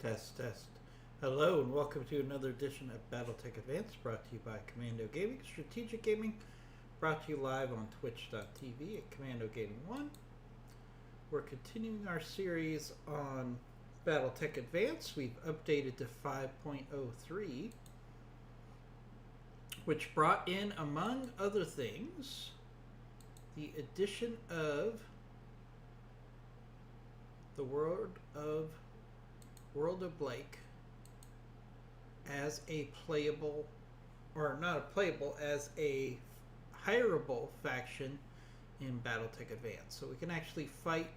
Test, test. Hello, and welcome to another edition of BattleTech Advanced, brought to you by Commando Gaming, Strategic Gaming, brought to you live on twitch.tv at Commando Gaming 1. We're continuing our series on BattleTech Advanced. We've updated to 5.03, which brought in, among other things, the addition of the World of Blake as a playable, or not a playable, as a hireable faction in BattleTech Advanced. So we can actually fight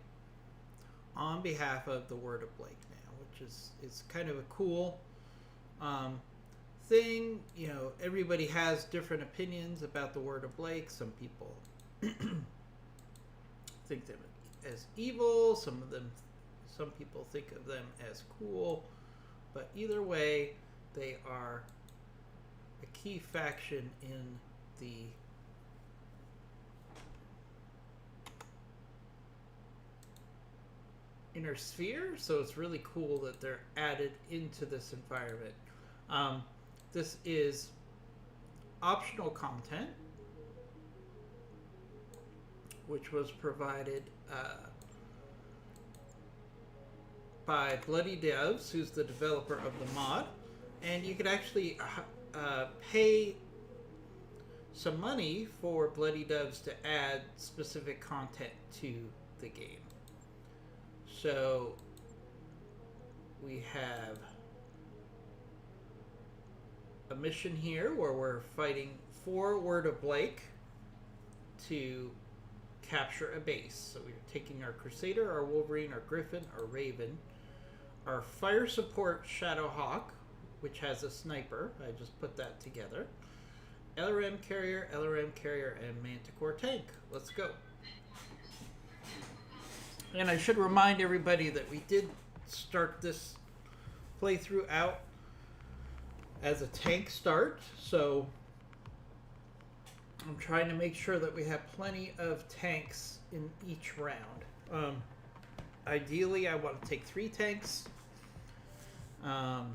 on behalf of the Word of Blake now, which is kind of a cool thing. You know, everybody has different opinions about the Word of Blake. Some people think them as evil, some people think of them as cool, but either way, they are a key faction in the inner sphere, so it's really cool that they're added into this environment. This is optional content, which was provided by Bloody Devs, who's the developer of the mod, and you can actually pay some money for Bloody Devs to add specific content to the game. So we have a mission here where we're fighting for Word of Blake to capture a base. So we're taking our Crusader, our Wolverine, our Griffin, our Raven, our fire support Shadowhawk, which has a sniper. I just put that together. LRM carrier, and Manticore tank. Let's go. And I should remind everybody that we did start this playthrough out as a tank start, so I'm trying to make sure that we have plenty of tanks in each round. Ideally, I want to take 3 tanks.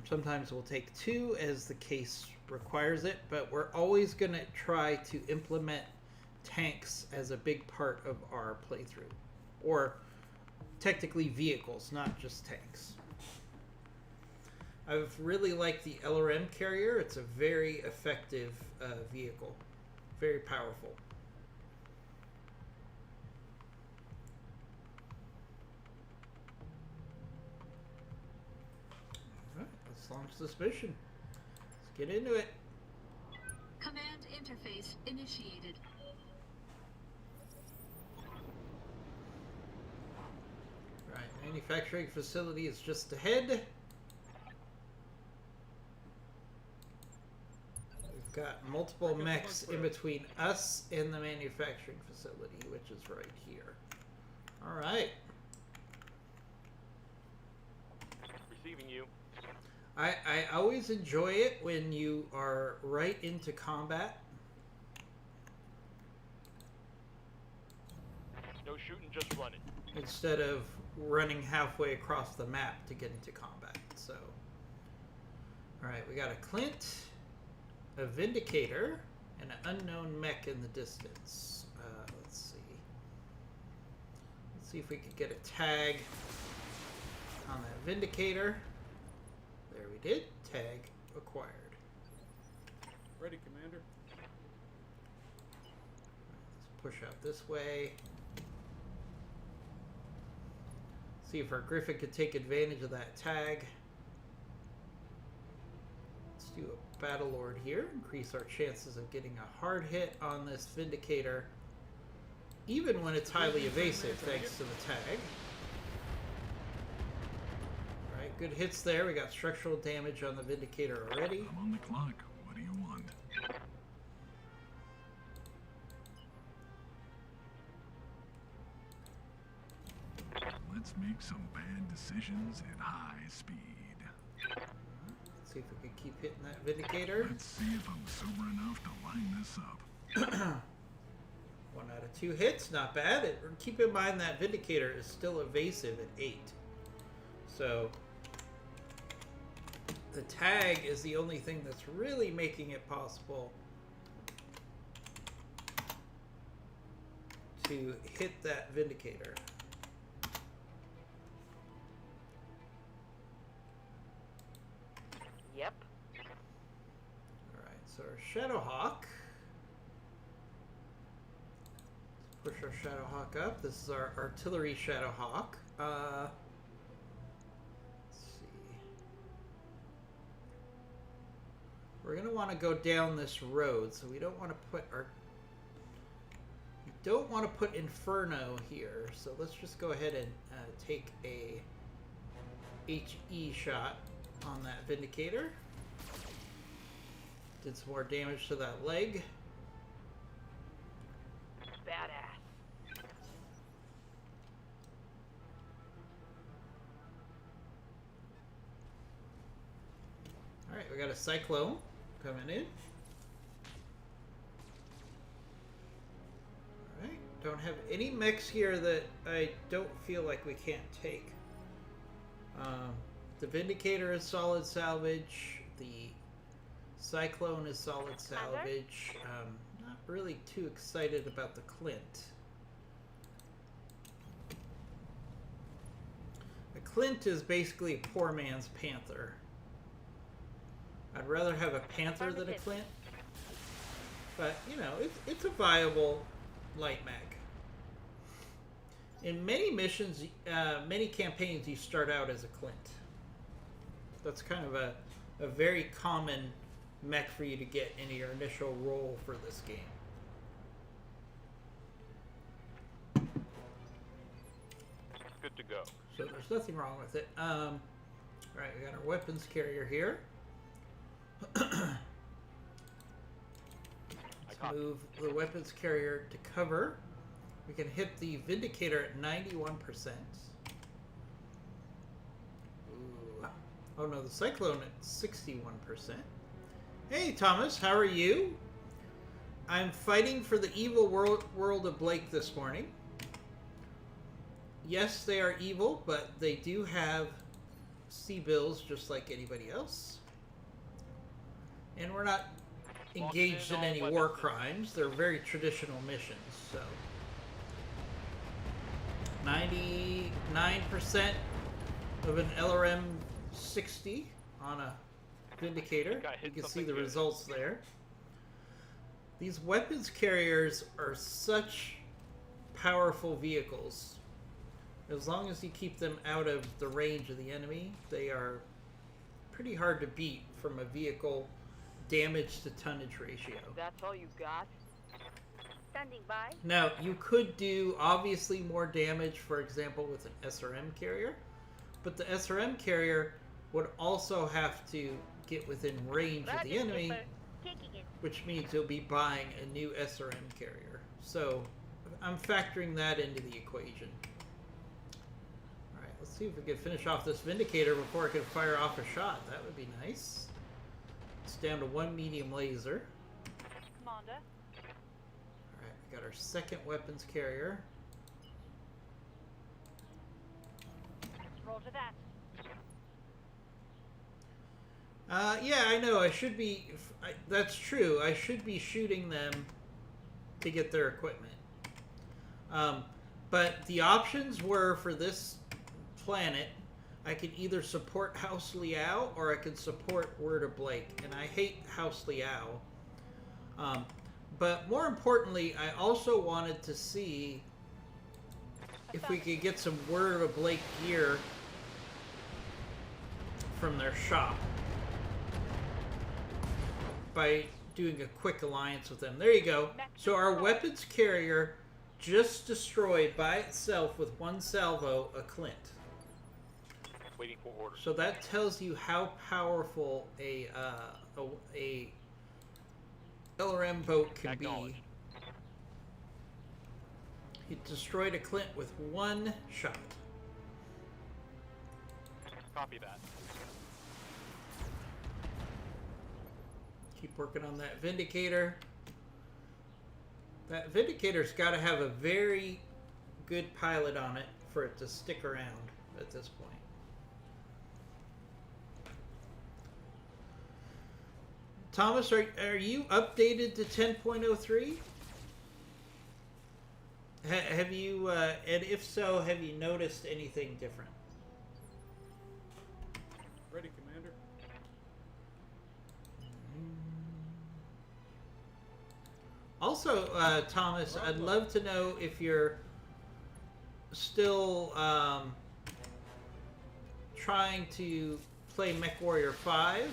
Sometimes we'll take 2 as the case requires it, but we're always going to try to implement tanks as a big part of our playthrough. Or technically vehicles, not just tanks. I've really liked the LRM carrier. It's a very effective vehicle. Very powerful. Alright, let's launch this mission. Let's get into it. Command interface initiated. Right, manufacturing facility is just ahead. We've got multiple mechs in between us and the manufacturing facility, which is right here. Alright. Receiving you. I always enjoy it when you are right into combat. No shooting, just running. Instead of running halfway across the map to get into combat. So, alright, we got a Clint, a Vindicator, and an unknown mech in the distance. Let's see. Let's see if we could get a tag on that Vindicator. There we did. Tag acquired. Ready, Commander. Let's push out this way. See if our Griffin could take advantage of that tag. Let's do a Battle Lord here. Increase our chances of getting a hard hit on this Vindicator, even when it's highly evasive, thanks to the tag. Alright, good hits there. We got structural damage on the Vindicator already. I'm on the clock. What do you want? Let's make some bad decisions at high speed. Let's see if we can keep hitting that Vindicator. Let's see if I'm sober enough to line this up. 1 out of 2 hits, not bad. Keep in mind that Vindicator is still evasive at 8. So The tag is the only thing that's really making it possible to hit that Vindicator. Yep. Alright, so our Shadowhawk. Let's push our Shadowhawk up. This is our artillery Shadowhawk. Let's see. We're going to want to go down this road, so we don't want to put our... We don't want to put Inferno here, so let's just go ahead and take a HE shot on that Vindicator. Did some more damage to that leg. Badass. Alright, we got a Cyclone coming in. Alright, don't have any mechs here that I don't feel like we can't take. The Vindicator is solid salvage. The Cyclone is solid salvage. Not really too excited about the Clint. The Clint is basically a poor man's Panther. I'd rather have a Panther than a Clint. But, you know, it's a viable light mech. In many missions, many campaigns, you start out as a Clint. That's kind of a very common mech for you to get in your initial role for this game. Good to go. So there's nothing wrong with it. Alright, we got our weapons carrier here. Let's move the weapons carrier to cover. We can hit the Vindicator at 91%. Ooh. Oh no, the Cyclone at 61%. Hey Thomas, how are you? I'm fighting for the evil world of Blake this morning. Yes, they are evil, but they do have C-bills just like anybody else. And we're not engaged in any war crimes. They're very traditional missions, so... 99% of an LRM 60 on a Vindicator. You can see the results there. These weapons carriers are such powerful vehicles. As long as you keep them out of the range of the enemy, they are pretty hard to beat from a vehicle damage to tonnage ratio. That's all you got? Standing by. Now, you could do obviously more damage, for example, with an SRM carrier, but the SRM carrier would also have to get within range of the enemy, which means you'll be buying a new SRM carrier. So, I'm factoring that into the equation. Alright, let's see if we can finish off this Vindicator before I can fire off a shot. That would be nice. It's down to one medium laser. Commander. Alright, we got our second weapons carrier. Roll to that. Yeah, I know. I should be... that's true. I should be shooting them to get their equipment. But the options were for this planet, I could either support House Liao or I could support Word of Blake. And I hate House Liao. But more importantly, I also wanted to see if we could get some Word of Blake gear from their shop by doing a quick alliance with them. There you go. So our weapons carrier just destroyed by itself with one salvo a Clint. Waiting for orders. So that tells you how powerful a LRM boat can be. He destroyed a Clint with one shot. Copy that. Keep working on that Vindicator. That Vindicator's got to have a very good pilot on it for it to stick around at this point. Thomas, are you updated to 10.03? Have you, and if so, have you noticed anything different? Ready, Commander. Also, Thomas, I'd love to know if you're still trying to play MechWarrior 5,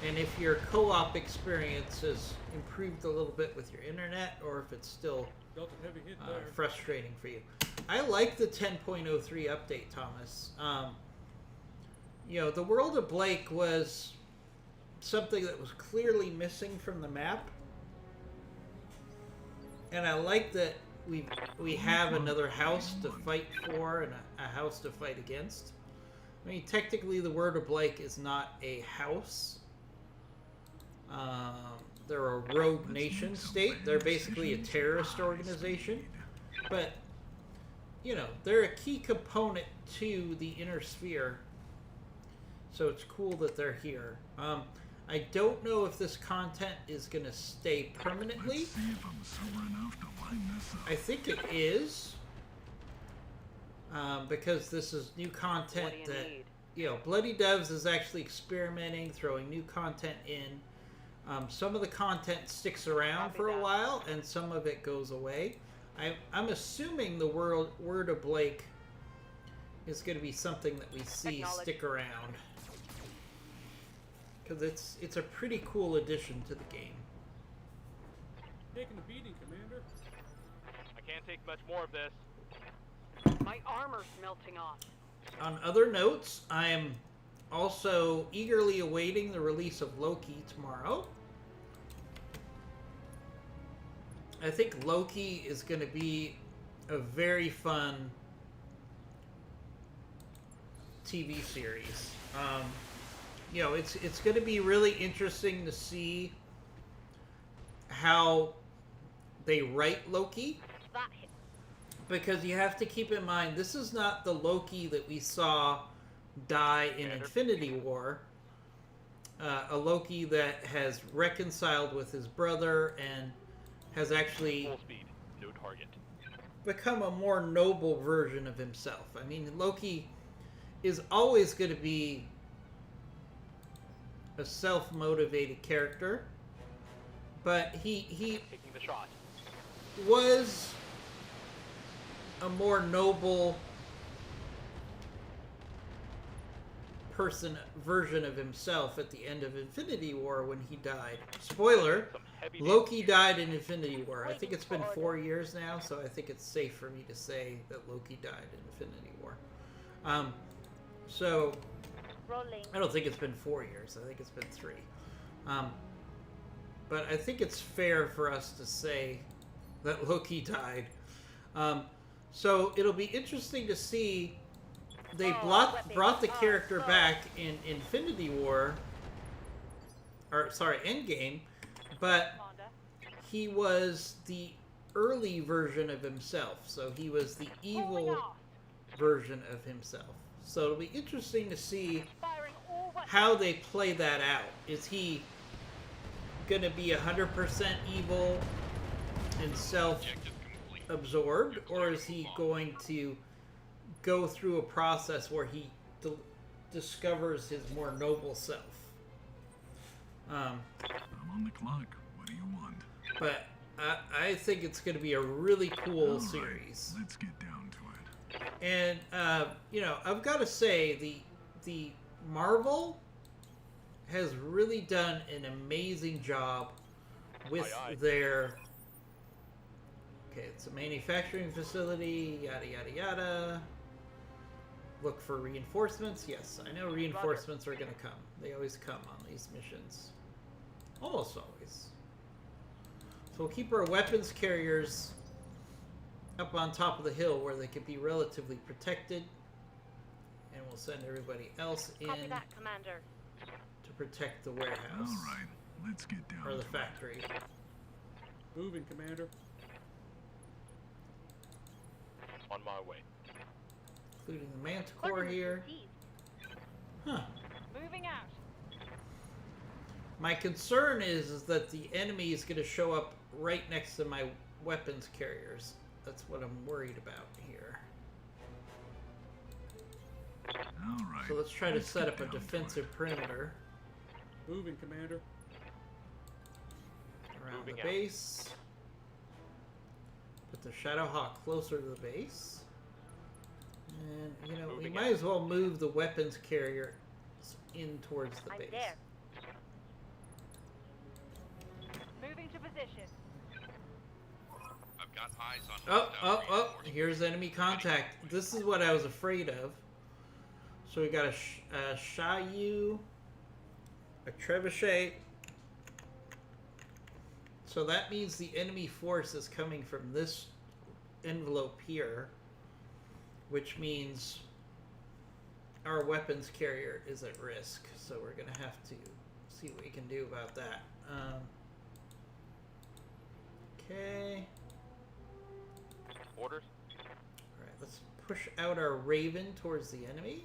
and if your co-op experience has improved a little bit with your internet, or if it's still Dealt a heavy hit there. frustrating for you. I like the 10.03 update, Thomas. You know, the world of Blake was something that was clearly missing from the map. And I like that we have another house to fight for and a house to fight against. I mean, technically the World of Blake is not a house. They're a rogue nation state. They're basically a terrorist organization. But, you know, they're a key component to the inner sphere. So it's cool that they're here. I don't know if this content is going to stay permanently. Let's see if I'm sober enough to line this up. I think it is. Because this is new content that, you know, Bloody Devs is actually experimenting, throwing new content in. Some of the content sticks around for a while, and some of it goes away. I'm assuming the Word of Blake is going to be something that we see stick around. Because it's a pretty cool addition to the game. Taking a beating, Commander. I can't take much more of this. My armor's melting off. On other notes, I am also eagerly awaiting the release of Loki tomorrow. I think Loki is going to be a very fun TV series. You know, it's going to be really interesting to see how they write Loki. That hit. Because you have to keep in mind, this is not the Loki that we saw die in Infinity War. A Loki that has reconciled with his brother and has actually Full speed, no target. become a more noble version of himself. I mean, Loki is always going to be a self-motivated character, but he Taking the shot. was a more noble version of himself at the end of Infinity War when he died. Spoiler, Some heavy Loki died in Infinity War. I think it's been 4 years now, so I think it's safe for me to say that Loki died in Infinity War. So Rolling. I don't think it's been 4 years. I think it's been 3. But I think it's fair for us to say that Loki died. So it'll be interesting to see. They brought the character back in Infinity War, or sorry, Endgame, but he was the early version of himself. So he was the evil version of himself. So it'll be interesting to see how they play that out. Is he going to be 100% evil and self-absorbed, or is he going to go through a process where he discovers his more noble self? I'm on the clock. What do you want? But I think it's going to be a really cool All right, series. let's get down to it. And you know, I've got to say the Marvel has really done an amazing job with Aye, aye. their. Okay, it's a manufacturing facility. Yada yada yada. Look for reinforcements. Yes, I know reinforcements are going to come. They always come on these missions. Almost always. So we'll keep our weapons carriers up on top of the hill where they can be relatively protected. And we'll send everybody else in Copy that, Commander. to protect the warehouse. All right, let's get down Or the to it. factory. Moving, Commander. On my way. Including the Manticore Coordinates here. received. Huh. Moving out. My concern is that the enemy is going to show up right next to my weapons carriers. That's what I'm worried about here. All right. So let's try to set get up a down to defensive it. perimeter Moving, Commander. around Moving the out. base. Put the Shadowhawk closer to the base. And, you know, we Moving might out. as well move the weapons carrier in towards the I'm base. there. Moving to position. I've got eyes on Oh, here's enemy contact. This is what I was afraid of. So we got a Shayu, a Trebuchet. So that means the enemy force is coming from this envelope here, which means our weapons carrier is at risk. So we're going to have to see what we can do about that. Okay. Orders. Alright, let's push out our Raven towards the enemy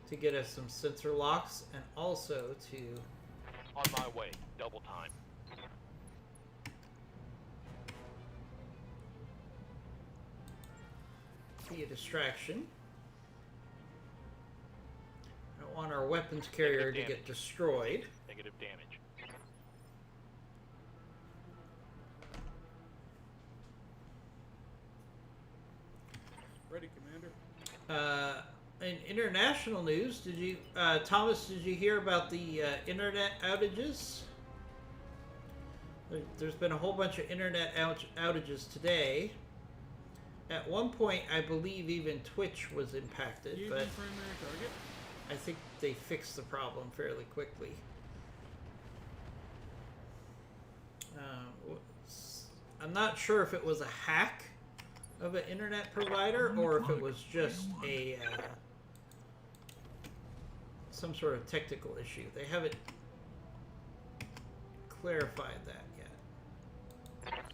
to get us some sensor locks and also to On my way. Double time. be a distraction. I don't want our weapons carrier to get destroyed. Negative damage. Ready, Commander. In international news, did you, Thomas, did you hear about the internet outages? There's been a whole bunch of internet outages today. At one point, I believe even Twitch was impacted, Using but primary target. I think they fixed the problem fairly quickly. I'm not sure if it was a hack of an internet provider or if it was just a some sort of technical issue. They haven't clarified that yet.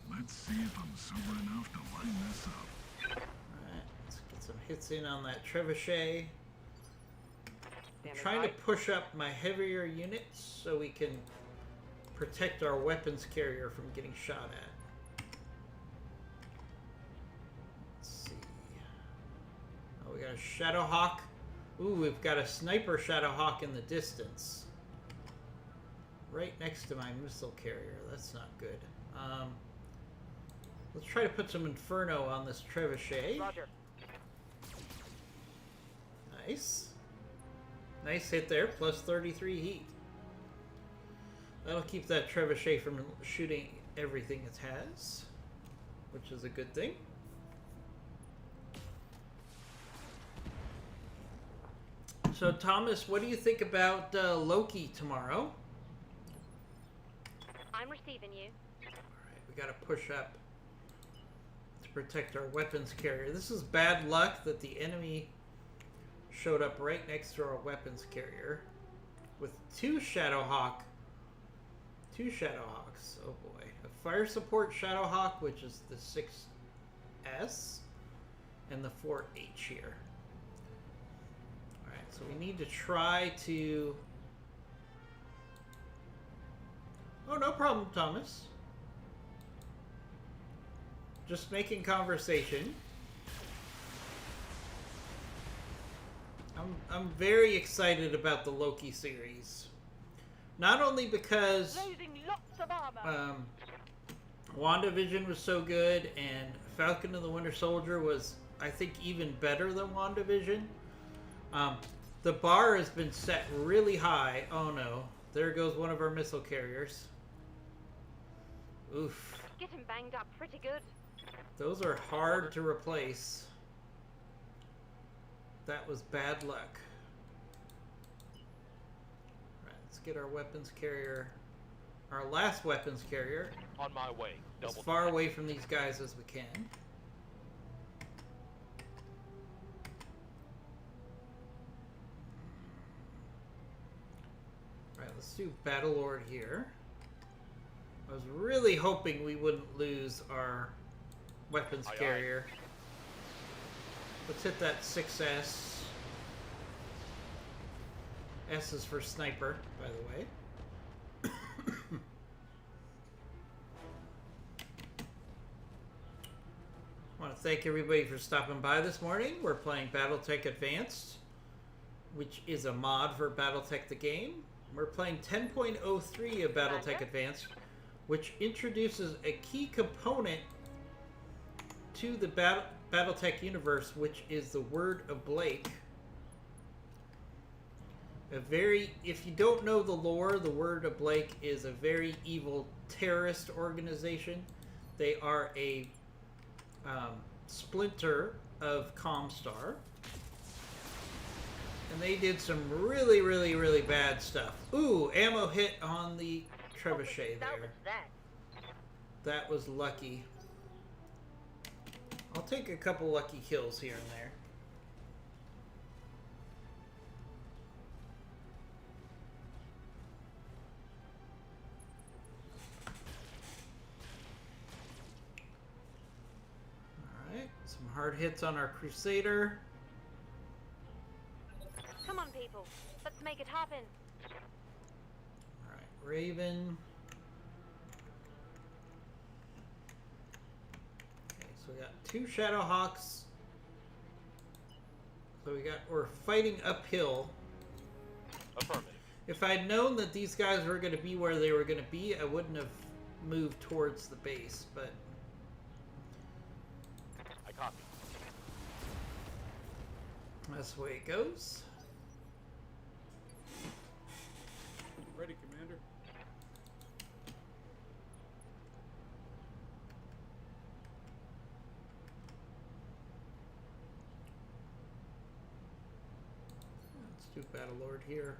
Let's see if I'm sober enough to line this up. Alright, let's get some hits in on that Trebuchet. Standing Trying by. to push up my heavier units so we can protect our weapons carrier from getting shot at. Let's see. Oh, we got a Shadowhawk. Ooh, we've got a sniper Shadowhawk in the distance. Right next to my missile carrier. That's not good. Let's try to put some Inferno on this Trebuchet. Roger. Nice. Nice hit there, plus 33 heat. That'll keep that Trebuchet from shooting everything it has, which is a good thing. So, Thomas, what do you think about Loki tomorrow? I'm receiving you. Alright, we gotta push up to protect our weapons carrier. This is bad luck that the enemy showed up right next to our weapons carrier with two Shadowhawks. Oh boy. A fire support Shadowhawk, which is the 6S, and the 4H here. Alright, so we need to try to... Oh, no problem, Thomas. Just making conversation. I'm very excited about the Loki series. Not only because Losing lots of armor. WandaVision was so good and Falcon and the Winter Soldier was, I think, even better than WandaVision. The bar has been set really high. Oh no, there goes one of our missile carriers. Oof. Getting banged up pretty good. Those are hard to replace. That was bad luck. Right, let's get our weapons carrier, our last weapons carrier, On my way. as Double far time. away from these guys as we can. Right, let's do Battlelord here. I was really hoping we wouldn't lose our weapons Aye, aye. carrier. Let's hit that 6S. S is for sniper, by the way. to thank everybody for stopping by this morning. We're playing BattleTech Advanced, which is a mod for BattleTech the game. We're playing 10.03 of BattleTech Advanced, which introduces a key component to the BattleTech universe, which is the Word of Blake. If you don't know the lore, the Word of Blake is a very evil terrorist organization. They are a splinter of Comstar. And they did some really, really, really bad stuff. Ooh, ammo hit on the trebuchet there. That was lucky. I'll take a couple lucky kills here and there. Alright, some hard hits on our Crusader. Come on, people. Let's make it happen. Alright, Raven. Okay, so we got 2 Shadowhawks. So we're fighting uphill. Affirmative. If I'd known that these guys were going to be where they were going to be, I wouldn't have moved towards the base, but... I copy. That's the way it goes. Ready, Commander. Let's do Battlelord here.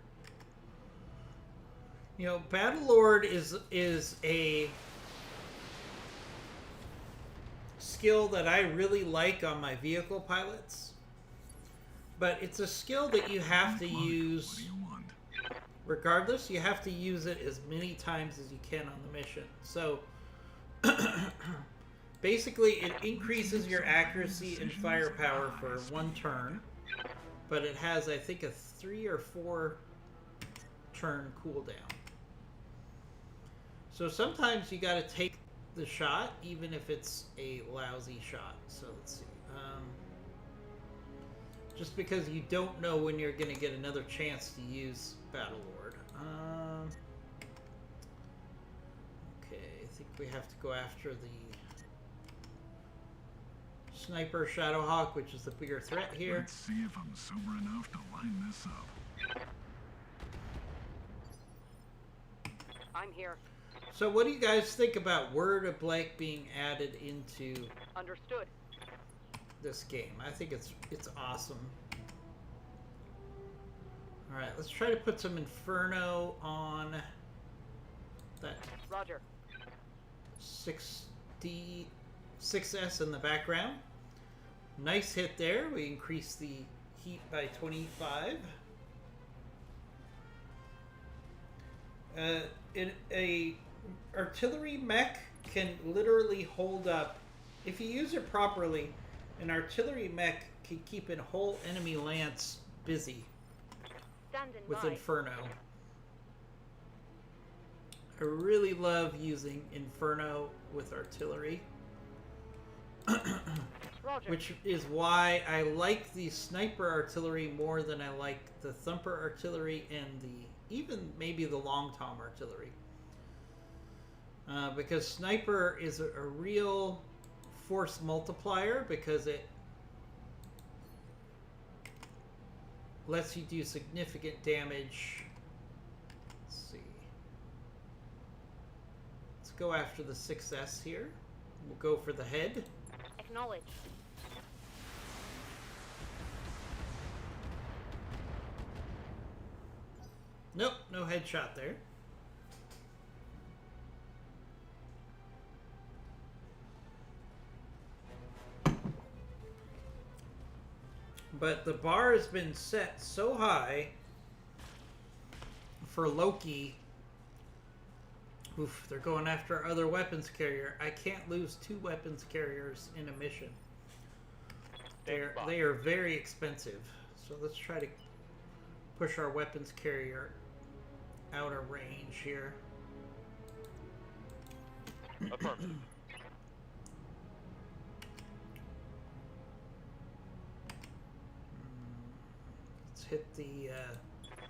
You know, Battlelord is a skill that I really like on my vehicle pilots. But it's a skill that you have to use. What do you want? Regardless, you have to use it as many times as you can on the mission. So, basically, it increases your accuracy and firepower for 1 turn. But it has, I think, a 3 or 4 turn cooldown. So sometimes you gotta take the shot, even if it's a lousy shot. So let's see. Just because you don't know when you're going to get another chance to use Battlelord. Okay, I think we have to go after the Sniper Shadowhawk, which is the bigger threat here. Let's see if I'm sober enough to line this up. I'm here. So what do you guys think about Word of Blake being added into Understood. this game? I think it's awesome. Alright, let's try to put some Inferno on that Roger. 6S in the background. Nice hit there. We increase the heat by 25. A artillery mech can literally hold up, if you use it properly, an artillery mech can keep a whole enemy lance busy Standing with by. Inferno. I really love using Inferno with artillery. Roger. Which is why I like the sniper artillery more than I like the thumper artillery and even maybe the long tom artillery. Because sniper is a real force multiplier because it lets you do significant damage. Let's see. Let's go after the 6S here. We'll go for the head. Acknowledged. Nope, no headshot there. But the bar has been set so high for Loki. Oof, they're going after our other weapons carrier. I can't lose 2 weapons carriers in a mission. They are very expensive. So let's try to push our weapons carrier out of range here. Affirmative. hit the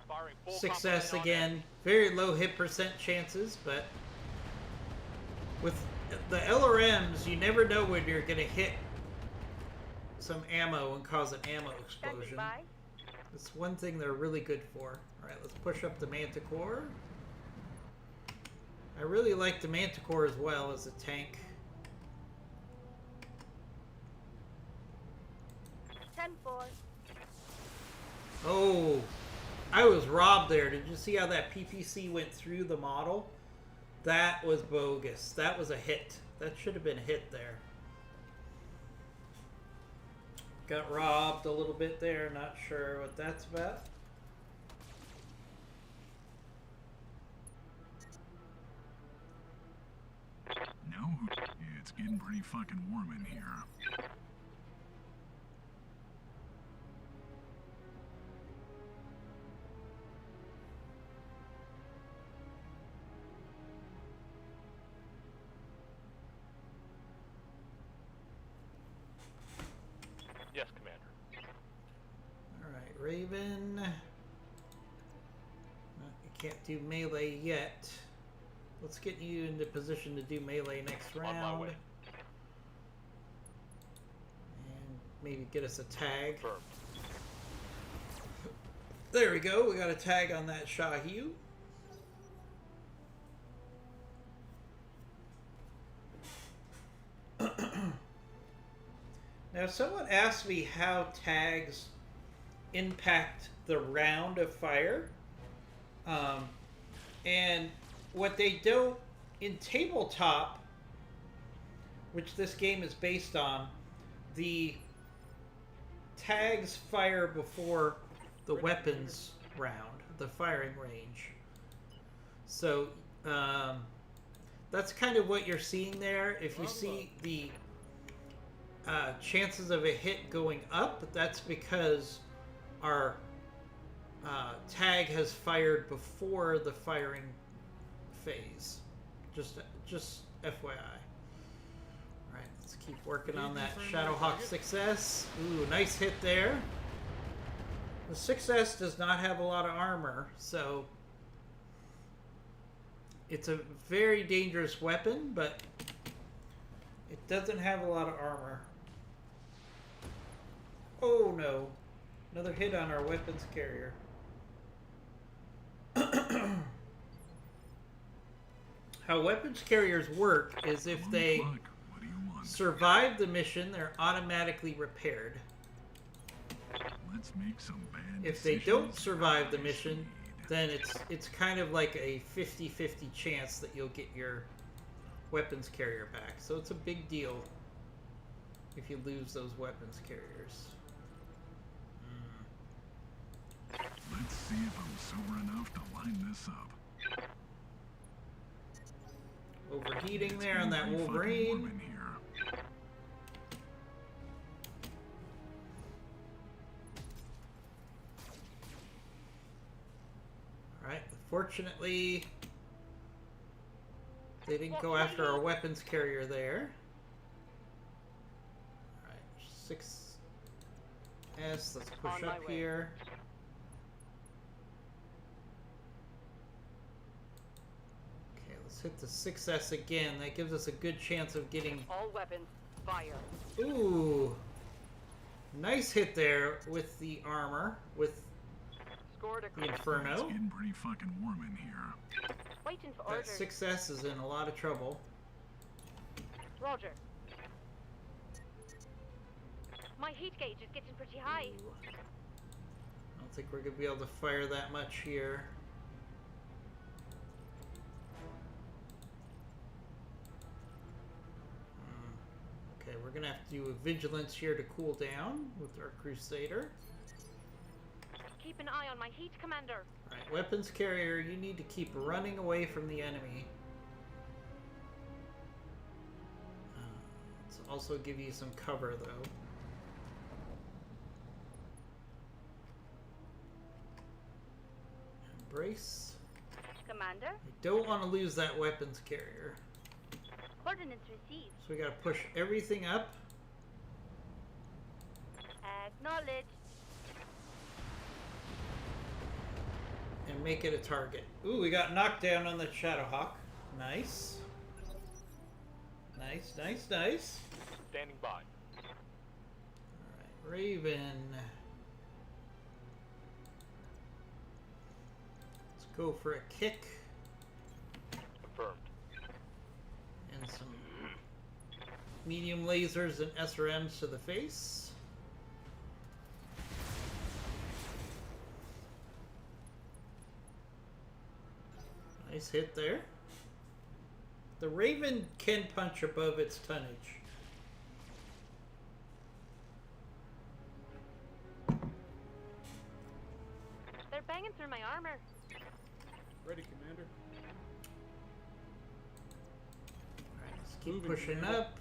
Firing full success complement on again. Very low hit percent chances, but with the LRMs, you never know when you're going to hit some ammo and cause an ammo Standing explosion. by. That's one thing they're really good for. Alright, let's push up the Manticore. I really like the Manticore as well as a tank. 10-4. Oh, I was robbed there. Did you see how that PPC went through the model? That was bogus. That was a hit. That should have been a hit there. Got robbed a little bit there. Not sure what that's about. No, it's getting pretty fucking warm in here. Yes, Commander. Alright, Raven. No, you can't do melee yet. Let's get you into position to do melee next On my round. way. And maybe get us a tag. Firm. There we go. We got a tag on that Shahu. Now, someone asked me how tags impact the round of fire. And what they don't, in tabletop, which this game is based on, the tags fire before the weapons round, the firing range. So, that's kind of what you're seeing there. If you see the chances of a hit going up, that's because our tag has fired before the firing phase. Just FYI. Alright, let's keep working on that Shadowhawk success. Ooh, nice hit there. The success does not have a lot of armor, so it's a very dangerous weapon, but it doesn't have a lot of armor. Oh no. Another hit on our weapons carrier. How weapons carriers work is if they Look, what do you want? survive the mission, they're automatically repaired. Let's make some bad If they decisions. don't survive the mission, then it's kind of like a 50-50 chance that you'll get your weapons carrier back. So it's a big deal if you lose those weapons carriers. Let's see if I'm sober enough to line this up. Overheating It's there on that getting pretty fucking Wolverine. warm in here. Alright, fortunately, they didn't go after our weapons carrier there. Alright, 6S, let's push On my up way. here. Okay, let's hit the 6S again. That gives us a good chance of getting... All weapons, fire. Ooh! Nice hit there with the armor, with Scored a the crit. It's Inferno. getting pretty fucking warm in here. Waiting for That orders. 6S is in a lot of trouble. Roger. My heat gauge is getting pretty high. Ooh. I don't think we're going to be able to fire that much here. Okay, we're going to have to do a vigilance here to cool down with our Crusader. Keep an eye on my heat, Commander. Alright, weapons carrier, you need to keep running away from the enemy. Let's also give you some cover, though. Embrace. Commander, I don't want to lose that weapons carrier. coordinates received. So we got to push everything up. Acknowledged. and make it a target. Ooh, we got knocked down on the Shadowhawk. Nice. Nice, nice, nice. Standing by. Alright, Raven. Let's go for a kick Confirmed. and some medium lasers and SRMs to the face. Nice hit there. The Raven can punch above its tonnage. They're banging through my armor. Ready, Commander. Alright, let's keep Moving, pushing Commander. up.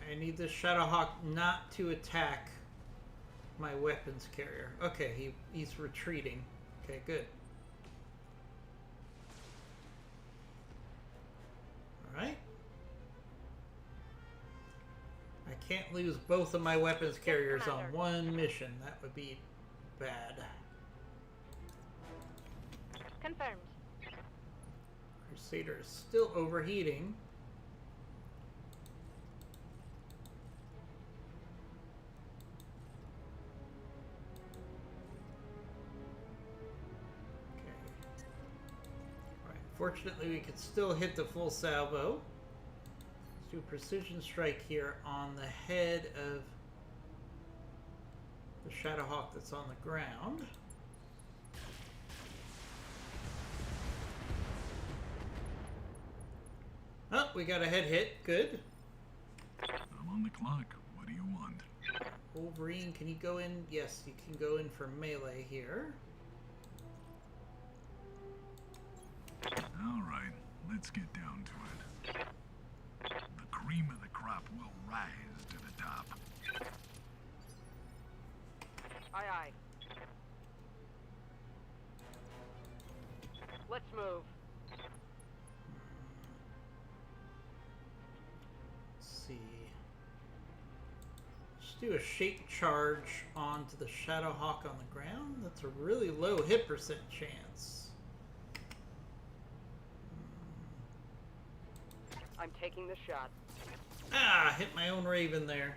I need this Shadowhawk not to attack my weapons carrier. Okay, he's retreating. Okay, good. Alright. I can't lose both of my weapons carriers on Commander. one mission. That would be bad. Confirmed. Crusader is still overheating. Fortunately, we can still hit the full salvo. Let's do a precision strike here on the head of the Shadowhawk that's on the ground. Oh, we got a head hit. Good. I'm on the clock. What do you want? Wolverine, can you go in? Yes, you can go in for melee here. All right, let's get down to it. The cream of the crop will rise to the top. Aye, aye. Let's move. Let's see. Let's do a shape charge onto the Shadowhawk on the ground. That's a really low hit percent chance. I'm taking the shot. Ah, hit my own Raven there.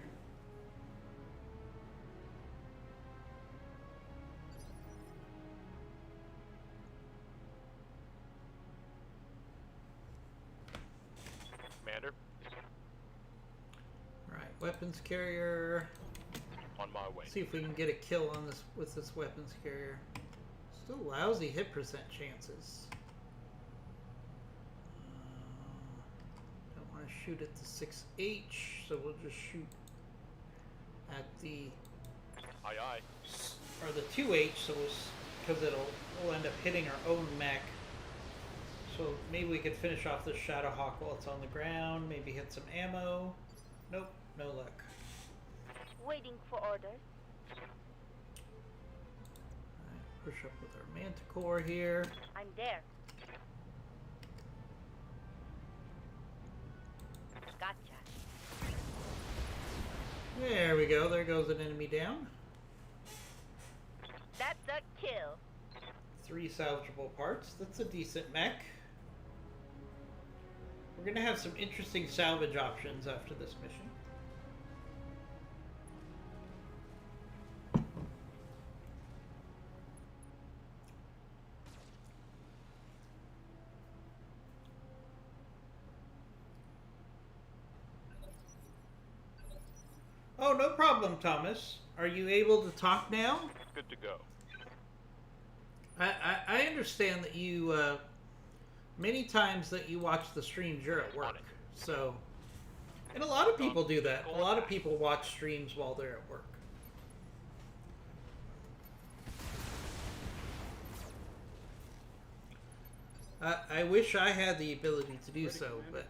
Commander, Alright, weapons carrier. on my way. See if we can get a kill on this with this weapons carrier. Still lousy hit percent chances. Don't want to shoot at the 6H, so we'll just shoot at the Aye, aye. or the 2H, so because we'll end up hitting our own mech. So maybe we could finish off this Shadowhawk while it's on the ground. Maybe hit some ammo. Nope, no luck. Waiting for orders. Alright, push up with our Manticore here. I'm there. Gotcha. There we go. There goes an enemy down. That's a kill. 3 salvageable parts. That's a decent mech. We're going to have some interesting salvage options after this mission. Oh, no problem, Thomas. Are you able to talk now? Good to go. I understand that you, many times that you watch the streams, you're at work. So, and a lot of people do that. A lot of people watch streams while they're at work. I wish I had the ability to do Ready, so, Commander. but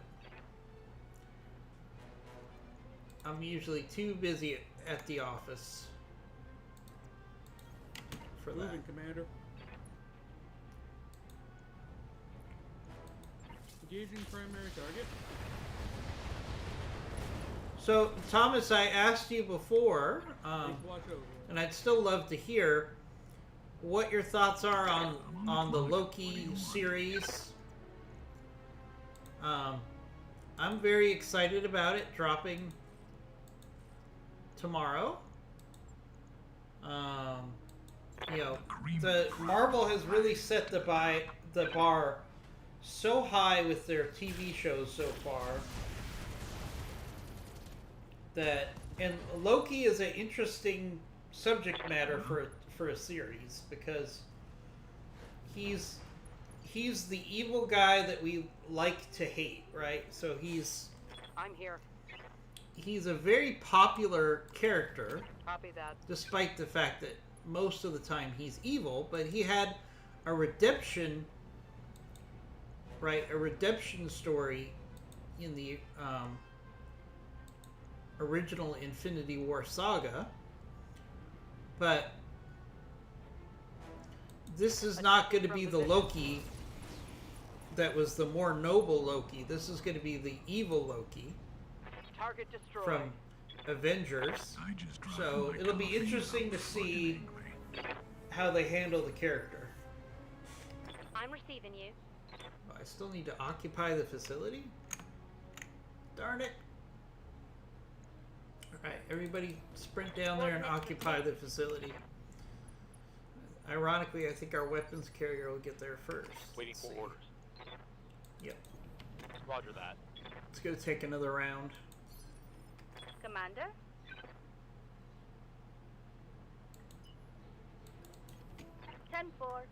I'm usually too busy at the office for that. Moving, Commander. Engaging primary target. So, Thomas, I asked you before, Please watch over. and I'd still love to hear what your thoughts are on the Loki series. I'm very excited about it dropping tomorrow. You know, the Marvel has really set the bar so high with their TV shows so far that, and Loki is an interesting subject matter for a series because he's the evil guy that we like to hate, right? So I'm here. he's a very popular character, Copy that. despite the fact that most of the time he's evil, but he had a redemption, right? A redemption story in the original Infinity War saga, but this is not going to be the Loki that was the more noble Loki. This is going to be the evil Loki Target destroyed. from Avengers. I just dropped So my it'll be coffee interesting to without see fucking angry. how they handle the character. I'm receiving you. Oh, I still need to occupy the facility? Darn it. Alright, everybody sprint down there and occupy the facility. Ironically, I think our weapons carrier will get there first. Waiting Let's for see. orders. Yep. Roger that. It's going to take another round. Commander? Ten four.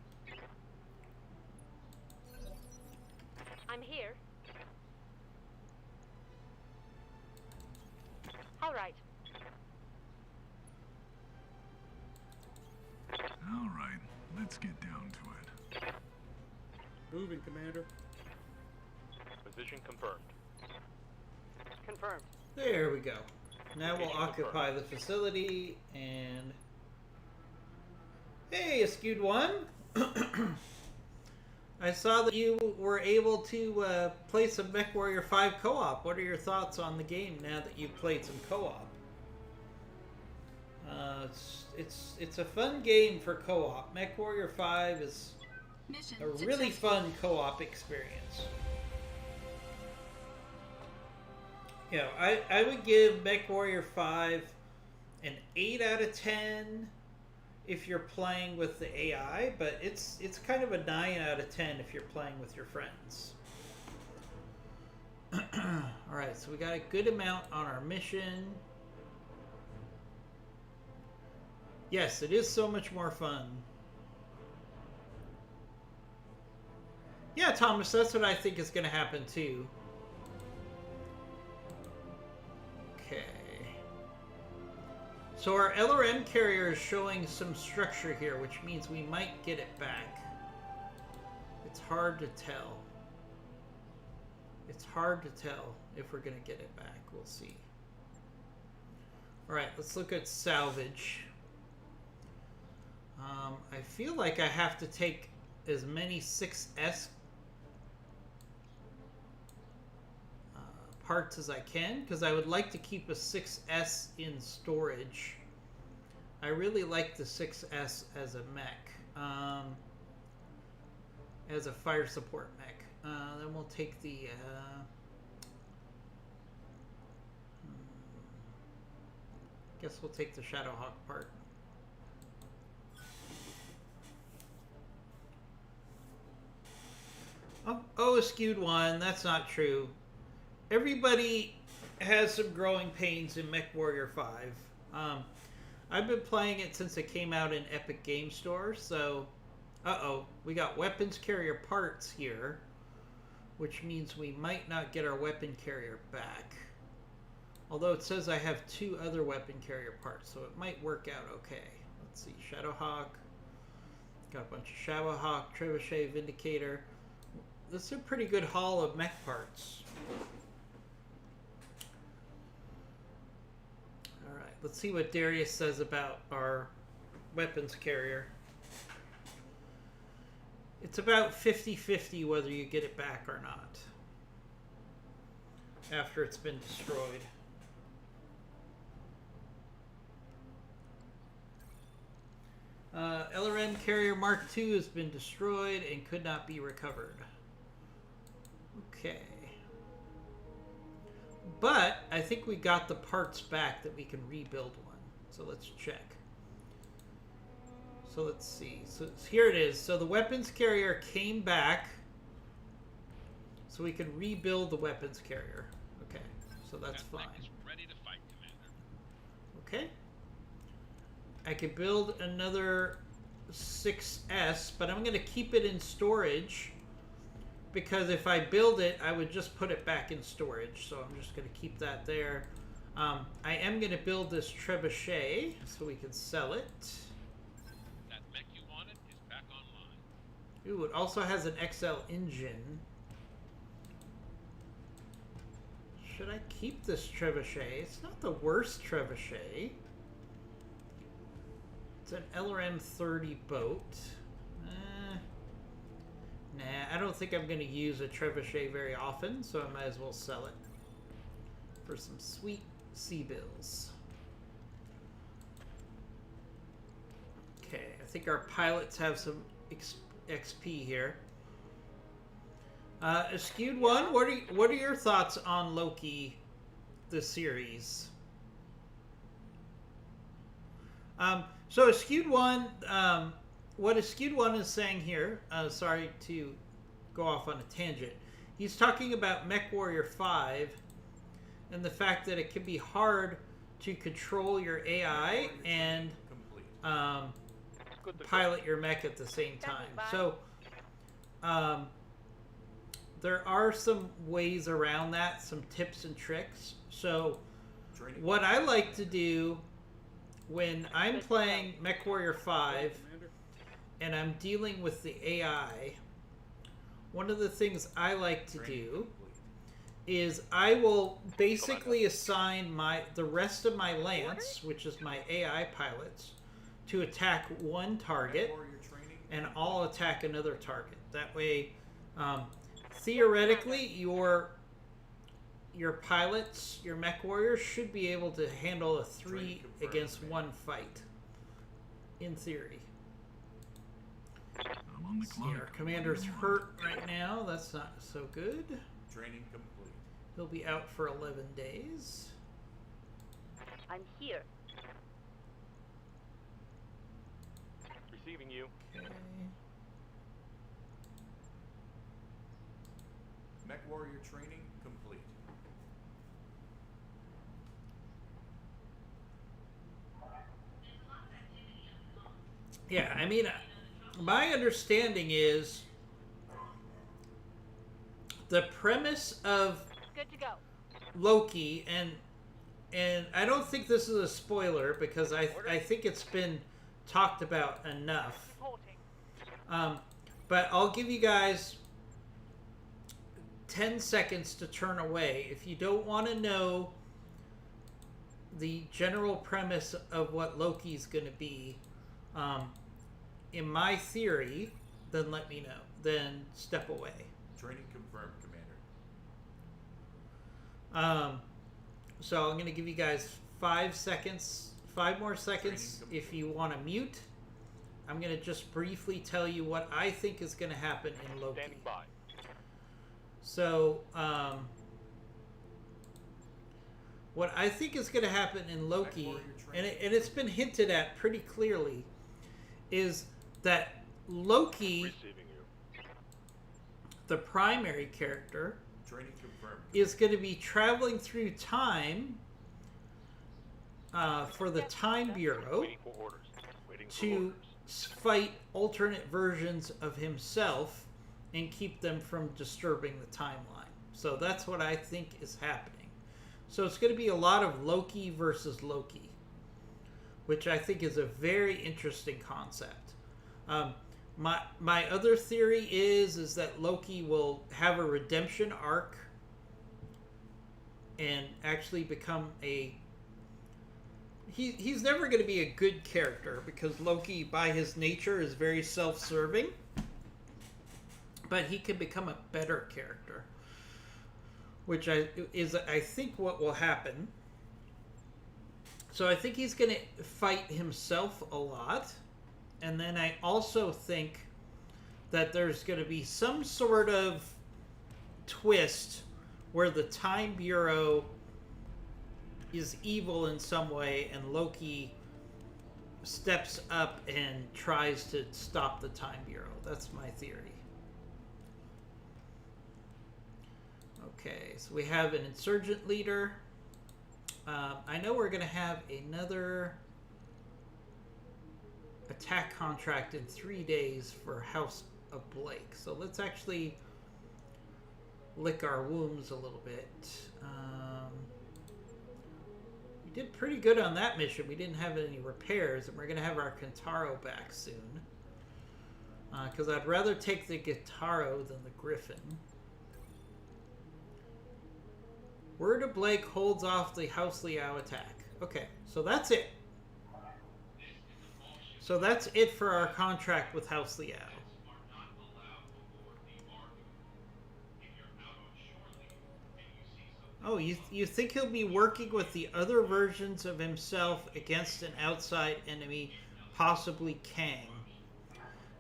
I'm here. All right. All right, let's get down to it. Moving, Commander. Position confirmed. Confirmed. There we go. Now we'll Location occupy the facility and... Hey, Skewed One! I saw that you were able to play some MechWarrior 5 co-op. What are your thoughts on the game now that you've played some co-op? It's a fun game for co-op. MechWarrior 5 is Mission a really successful. fun co-op experience. You know, I would give MechWarrior 5 an 8 out of 10 if you're playing with the AI, but it's kind of a 9 out of 10 if you're playing with your friends. Alright, so we got a good amount on our mission. Yes, it is so much more fun. Yeah, Thomas, that's what I think is going to happen too. Okay. So our LRM carrier is showing some structure here, which means we might get it back. It's hard to tell. It's hard to tell if we're going to get it back. We'll see. Alright, let's look at salvage. I feel like I have to take as many 6S parts as I can, because I would like to keep a 6S in storage. I really like the 6S as a mech, as a fire support mech. Then we'll take the guess we'll take the Shadowhawk part. Oh, a Skewed One. That's not true. Everybody has some growing pains in MechWarrior 5. I've been playing it since it came out in Epic Game Store, so... Uh-oh, we got weapons carrier parts here, which means we might not get our weapon carrier back. Although it says I have 2 other weapon carrier parts, so it might work out okay. Let's see, Shadowhawk. Got a bunch of Shadowhawk, Trebuchet, Vindicator. This is a pretty good haul of mech parts. let's see what Darius says about our weapons carrier. It's about 50-50 whether you get it back or not after it's been destroyed. LRN Carrier Mark II has been destroyed and could not be recovered. Okay. But I think we got the parts back that we can rebuild one. So let's check. So let's see. So here it is. So the weapons carrier came back. So we can rebuild the weapons carrier. Okay. So that's fine. Ready to fight, Commander. Okay. I could build another 6S, but I'm going to keep it in storage because if I build it, I would just put it back in storage. So I'm just going to keep that there. I am going to build this trebuchet so we can sell it. That mech you wanted is back online. Ooh, it also has an XL engine. Should I keep this trebuchet? It's not the worst trebuchet. It's an LRM 30 boat. Nah, I don't think I'm going to use a trebuchet very often, so I might as well sell it for some sweet sea bills. Okay, I think our pilots have some XP here. Skewed One, what are your thoughts on Loki, the series? So Skewed One, what a Skewed One is saying here, sorry to go off on a tangent, he's talking about MechWarrior 5 and the fact that it can be hard to control your AI and pilot your mech at the same time. So there are some ways around that, some tips and tricks. So what I like to do when I'm playing MechWarrior 5 and I'm dealing with the AI, one of the things I like to do is I will basically assign the rest of my Lance, which is my AI pilots, to attack one target, and I'll attack another target. That way, theoretically, your pilots, your mech warriors, should be able to handle a 3 against 1 fight. In theory. I'm on the See, clock. our commander's hurt right now. That's not so good. Training complete. He'll be out for 11 days. I'm here. Receiving you. Okay. Mech warrior training complete. Yeah, I mean, my understanding is the premise of Good to go. Loki, and I don't think this is a spoiler because I think it's been talked about enough. Reporting. But I'll give you guys 10 seconds to turn away. If you don't want to know the general premise of what Loki's going to be, in my theory, then let me know. Then step away. Training confirmed, Commander. So I'm going to give you guys 5 seconds, 5 more seconds if you want to mute. I'm going to just briefly tell you what I think is going to happen in Loki. Standing by. So, what I think is going to happen in Loki, and it's been hinted at pretty clearly, is that Loki, Receiving you. the primary character, Training confirmed. is going to be traveling through time for the Time Bureau Waiting for orders. Waiting for to orders. fight alternate versions of himself and keep them from disturbing the timeline. So that's what I think is happening. So it's going to be a lot of Loki versus Loki, which I think is a very interesting concept. My other theory is that Loki will have a redemption arc and actually become a he's never going to be a good character because Loki, by his nature, is very self-serving. But he can become a better character, which I think what will happen. So I think he's going to fight himself a lot, and then I also think that there's going to be some sort of twist where the Time Bureau is evil in some way, and Loki steps up and tries to stop the Time Bureau. That's my theory. Okay, so we have an insurgent leader. I know we're going to have another attack contract in 3 days for House of Blake. So let's actually lick our wounds a little bit. We did pretty good on that mission. We didn't have any repairs, and we're going to have our Kintaro back soon. Because I'd rather take the Kintaro than the Griffin. Word of Blake holds off the House Liao attack. Okay, so that's it. So that's it for our contract with House Liao. Oh, you think he'll be working with the other versions of himself against an outside enemy, possibly Kang.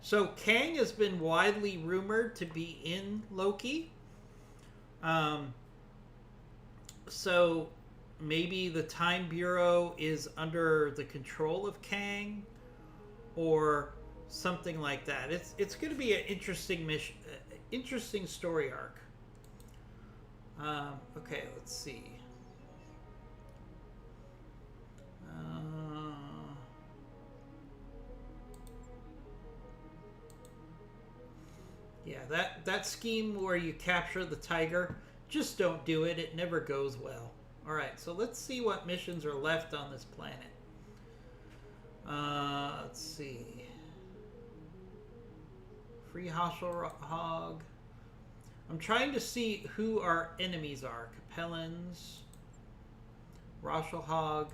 So Kang has been widely rumored to be in Loki. So maybe the Time Bureau is under the control of Kang, or something like that. It's going to be an interesting mission, interesting story arc. Okay, let's see. Yeah, that scheme where you capture the tiger, just don't do it. It never goes well. Alright, so let's see what missions are left on this planet. Let's see. Free Hog. I'm trying to see who our enemies are. Capellans. Hog.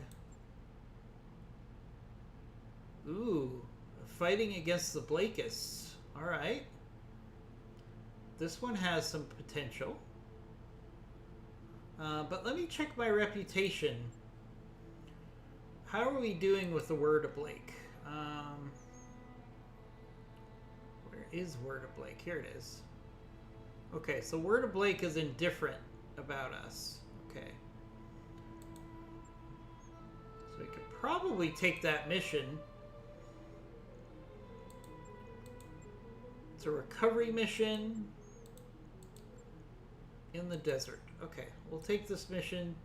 Ooh. Fighting against the Blakists. Alright. This one has some potential. But let me check my reputation. How are we doing with the Word of Blake? Where is Word of Blake? Here it is. Okay, so Word of Blake is indifferent about us. Okay. So we could probably take that mission. It's a recovery mission in the desert. Okay, we'll take this mission.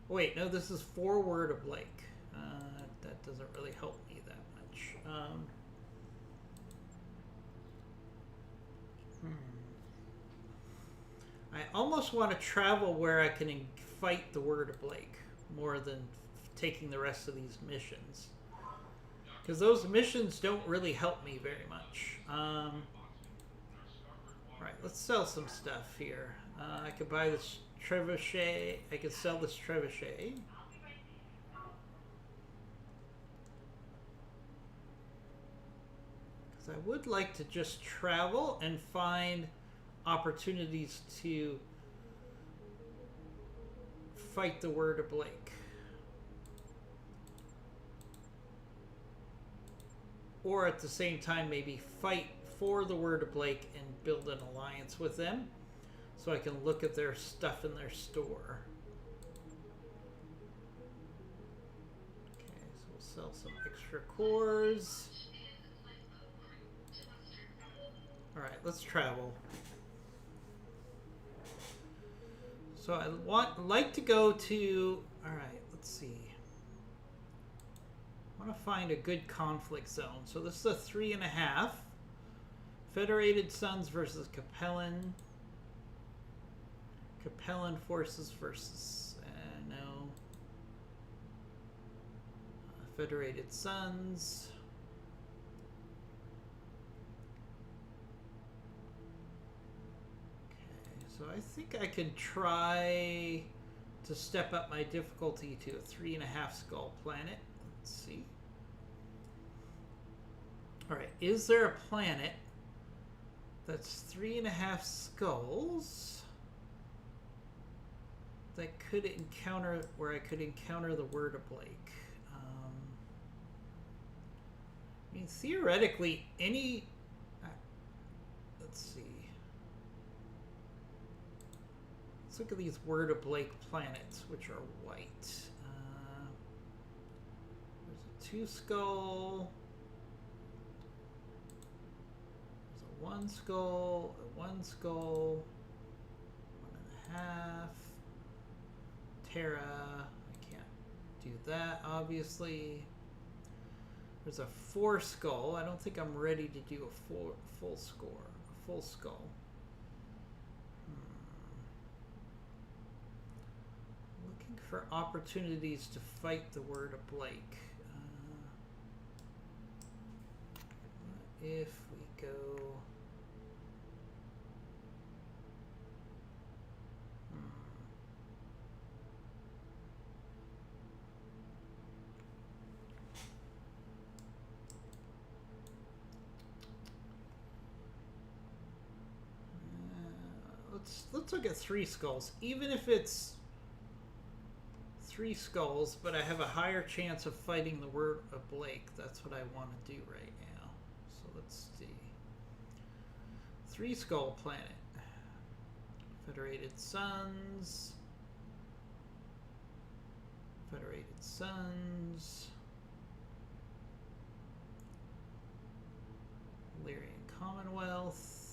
Wait, no, this is for Word of Blake. That doesn't really help me that much. I almost want to travel where I can fight the Word of Blake more than taking the rest of these missions. Because those missions don't really help me very much. Right, let's sell some stuff here. I could buy this trebuchet. I could sell this trebuchet. Because I would like to just travel and find opportunities to fight the Word of Blake. Or at the same time, maybe fight for the Word of Blake and build an alliance with them, so I can look at their stuff in their store. Okay, so we'll sell some extra cores. Alright, let's travel. So I like to go to... Alright, let's see. I want to find a good conflict zone. So this is a 3.5. Federated Sons versus Capellan. Capellan forces versus... no. Federated Sons. Okay, so I think I can try to step up my difficulty to a 3.5 skull planet. Let's see. Alright, is there a planet that's 3.5 skulls that could encounter, where I could encounter the word of Blake? I mean, theoretically, any... let's see. Let's look at these word of Blake planets, which are white. There's a 2 skull. There's a 1 skull, a 1 skull, 1.5. Terra, I can't do that, obviously. There's a 4 skull. I don't think I'm ready to do a full skull. Looking for opportunities to fight the word of Blake. What if we go... Let's look at 3 skulls. Even if it's 3 skulls, but I have a higher chance of fighting the word of Blake. That's what I want to do right now. So let's see. 3 skull planet. Federated Suns. Federated Suns. Lyrian Commonwealth.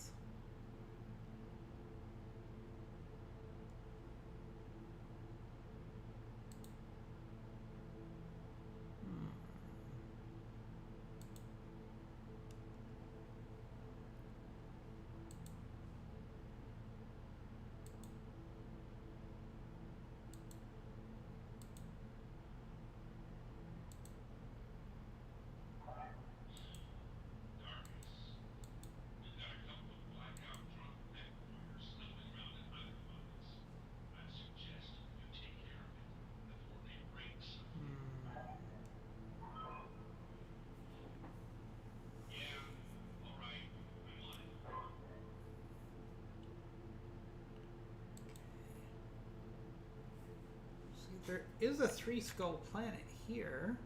There is a 3 skull planet here.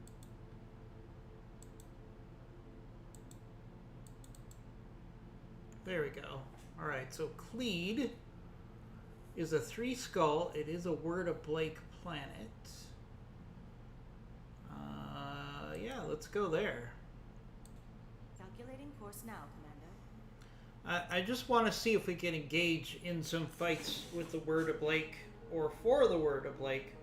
There we go. Alright, so Cleed is a 3 skull. It is a word of Blake planet. Yeah, let's go there. Calculating course now, Commander. I just want to see if we can engage in some fights with the word of Blake, or for the word of Blake,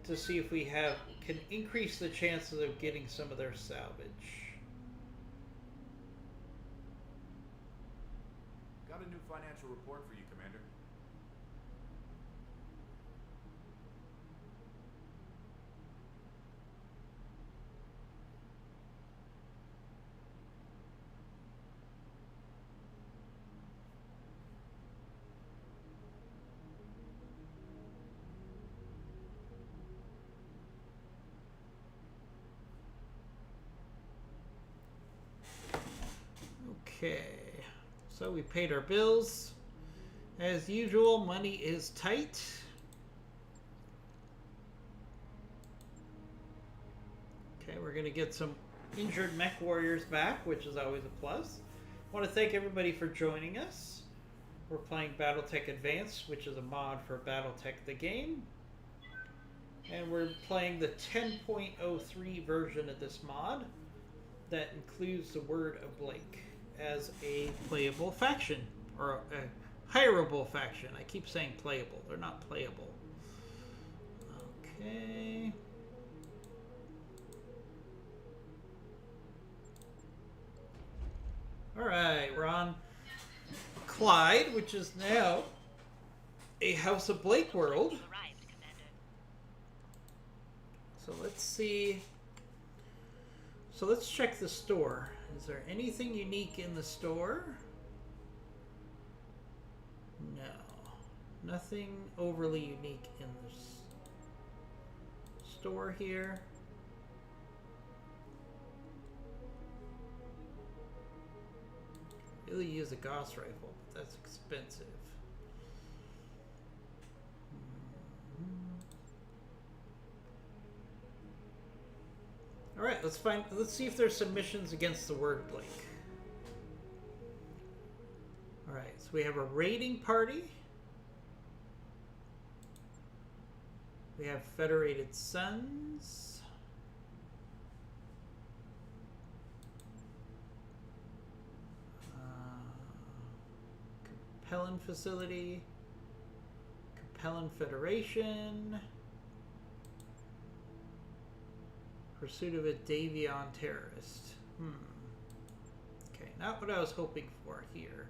to see if we can increase the chances of getting some of their salvage. Got a new financial report for you, Commander. Okay, so we paid our bills. As usual, money is tight. Okay, we're going to get some injured mech warriors back, which is always a plus. I want to thank everybody for joining us. We're playing Battletech Advanced, which is a mod for Battletech the game. And we're playing the 10.03 version of this mod that includes the word of Blake as a playable faction, or a hireable faction. I keep saying playable. They're not playable. Okay. Alright, we're on Clyde, which is now a House of Blake world. So let's see. So let's check the store. Is there anything unique in the store? No. Nothing overly unique in the store here. really use a Gauss rifle, but that's expensive. All right, let's see if there's some missions against the Word Blake. All right, so we have a raiding party. We have Federated Sons. Capellan Facility. Capellan Federation. Pursuit of a Davion terrorist. Okay, not what I was hoping for here.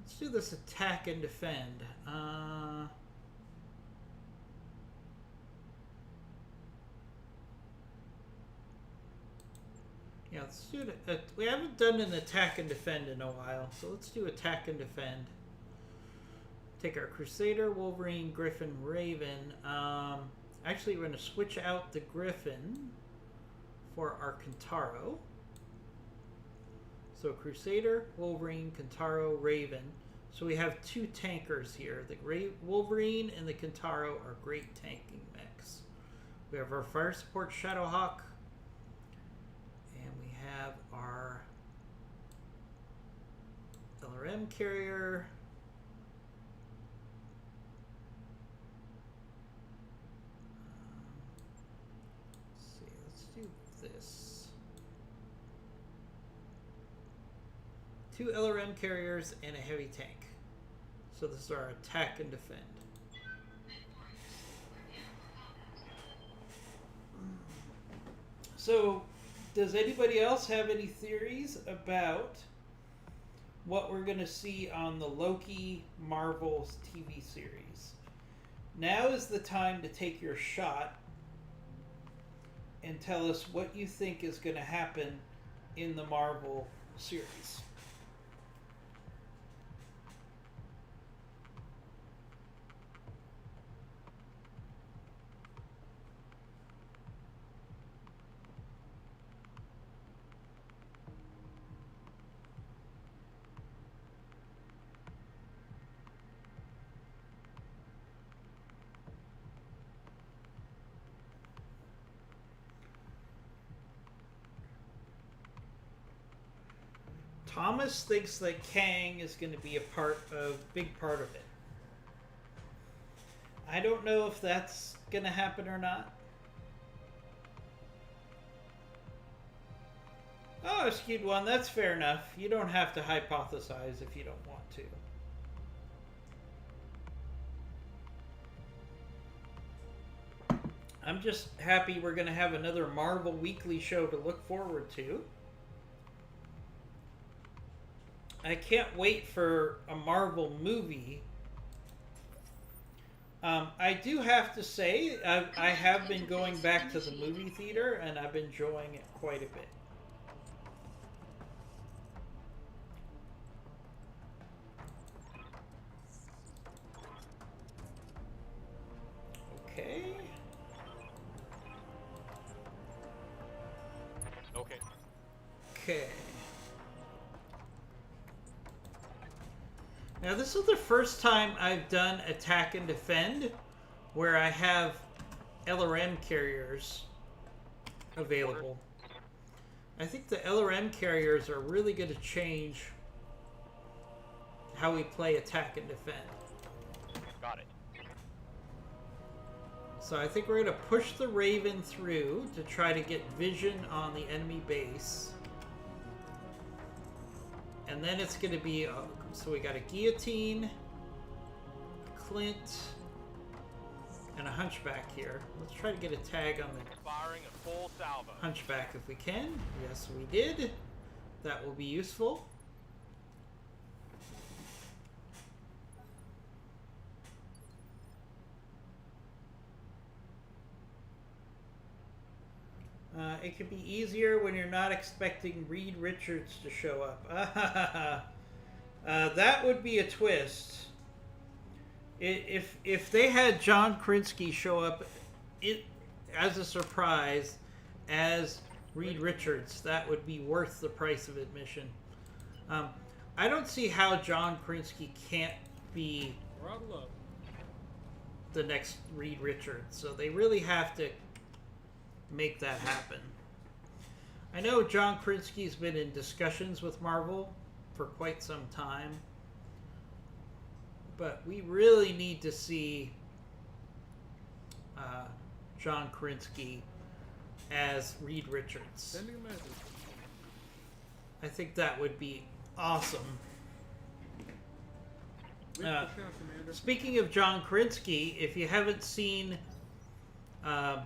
Let's do this attack and defend. Yeah, let's do it. We haven't done an attack and defend in a while, so let's do attack and defend. Take our Crusader, Wolverine, Griffin, Raven. Actually, we're going to switch out the Griffin for our Kintaro. So Crusader, Wolverine, Kintaro, Raven. So we have two tankers here. The Wolverine and the Kintaro are great tanking mechs. We have our fire support Shadowhawk. And we have our LRM carrier. Let's see, let's do this. 2 LRM carriers and a heavy tank. So this is our attack and defend. So, does anybody else have any theories about what we're going to see on the Loki Marvel's TV series? Now is the time to take your shot and tell us what you think is going to happen in the Marvel series. Thomas thinks that Kang is going to be a big part of it. I don't know if that's going to happen or not. Oh, skewed one, that's fair enough. You don't have to hypothesize if you don't want to. I'm just happy we're going to have another Marvel Weekly show to look forward to. I can't wait for a Marvel movie. I do have to say, I have been going back to the movie theater, and I've been enjoying it quite a bit. Okay. Okay. Okay. Now this is the first time I've done attack and defend where I have LRM carriers available. I think the LRM carriers are really going to change how we play attack and defend. Got it. So I think we're going to push the Raven through to try to get vision on the enemy base. And then it's going to be, so we got a Guillotine, Clint, and a Hunchback here. Let's try to get a tag on the Firing a full salvo. Hunchback if we can. Yes, we did. That will be useful. It can be easier when you're not expecting Reed Richards to show up. That would be a twist. If they had John Krinsky show up as a surprise as Reed Richards, that would be worth the price of admission. I don't see how John Krinsky can't be the next Reed Richards, so they really have to make that happen. I know John Krinsky's been in discussions with Marvel for quite some time, but we really need to see John Krinsky as Reed Richards. Sending a message. I think that would be awesome. Speaking of John Krinsky, if you haven't seen A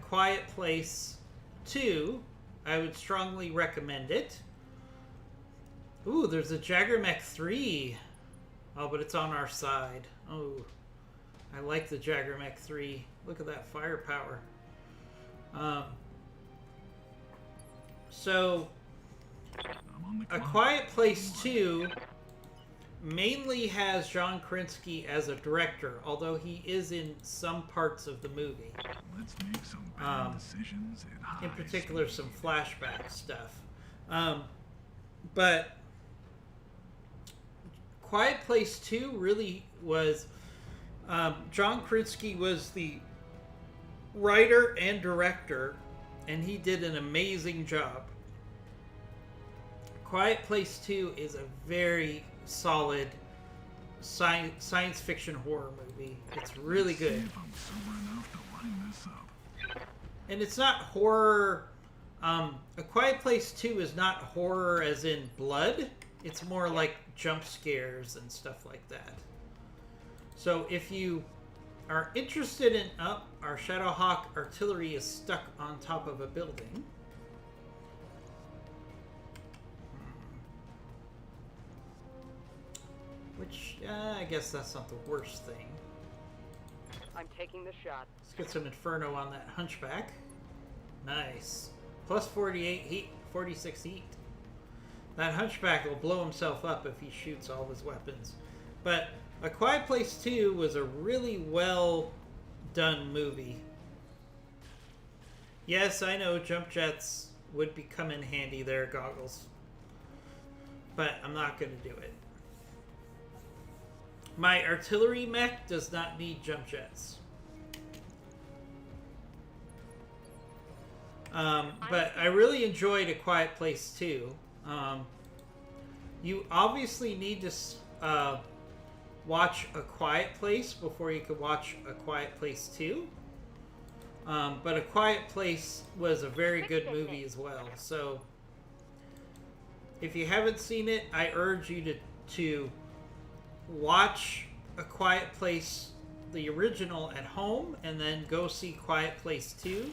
Quiet Place 2, I would strongly recommend it. Ooh, there's a Jaggermech 3. Oh, but it's on our side. Oh, I like the Jaggermech 3. Look at that firepower. So, A Quiet Place 2 mainly has John Krinsky as a director, although he is in some parts of the movie. Let's make some bad decisions in high In particular, speed. some flashback stuff. But Quiet Place 2 really was... John Krinsky was the writer and director, and he did an amazing job. Quiet Place 2 is a very solid science fiction horror movie. It's really good. See if I'm sober enough to line this up. And it's not horror. A Quiet Place 2 is not horror as in blood. It's more like jump scares and stuff like that. So if you are interested in... Oh, our Shadowhawk artillery is stuck on top of a building. Which, I guess that's not the worst thing. I'm taking the shot. Let's get some Inferno on that Hunchback. Nice. Plus 48 heat, 46 heat. That Hunchback will blow himself up if he shoots all his weapons. But A Quiet Place 2 was a really well done movie. Yes, I know jump jets would come in handy there, Goggles. But I'm not going to do it. My artillery mech does not need jump jets. But I really enjoyed A Quiet Place 2. You obviously need to watch A Quiet Place before you can watch A Quiet Place 2. But A Quiet Place was a very good movie as well. So if you haven't seen it, I urge you to watch A Quiet Place, the original, at home, and then go see Quiet Place 2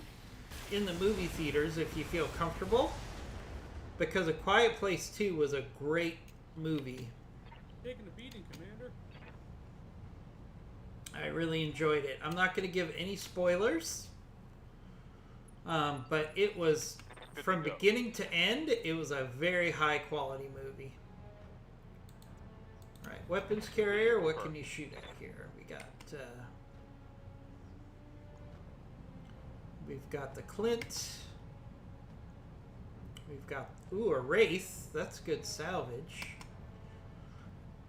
in the movie theaters if you feel comfortable. Because A Quiet Place 2 was a great movie. Taking a beating, Commander. I really enjoyed it. I'm not going to give any spoilers. But it was, from beginning to end, it was a very high quality movie. Alright, weapons carrier, what can you shoot at here? We've got the Clint. We've got, ooh, a Wraith. That's good salvage.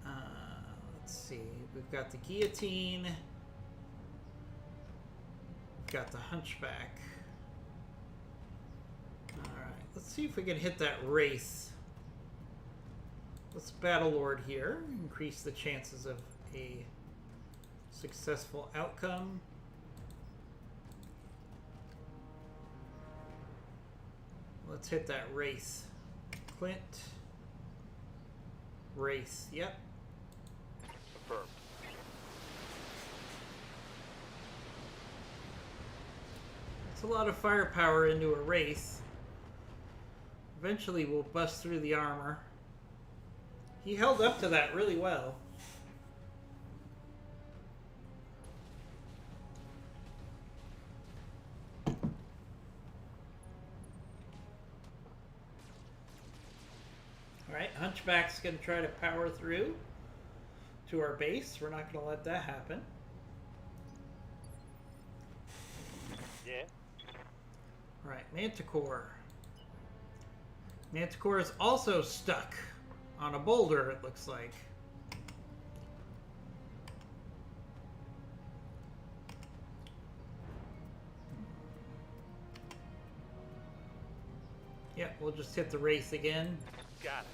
Let's see. We've got the Guillotine. We've got the Hunchback. Alright, let's see if we can hit that Wraith. Let's Battlelord here. Increase the chances of a successful outcome. Let's hit that Wraith. Clint. Wraith, yep. Confirmed. That's a lot of firepower into a Wraith. Eventually we'll bust through the armor. He held up to that really well. Alright, Hunchback's going to try to power through to our base. We're not going to let that happen. Yeah. Alright, Manticore. Manticore is also stuck on a boulder, it looks like. Yep, we'll just hit the Wraith again. Got it.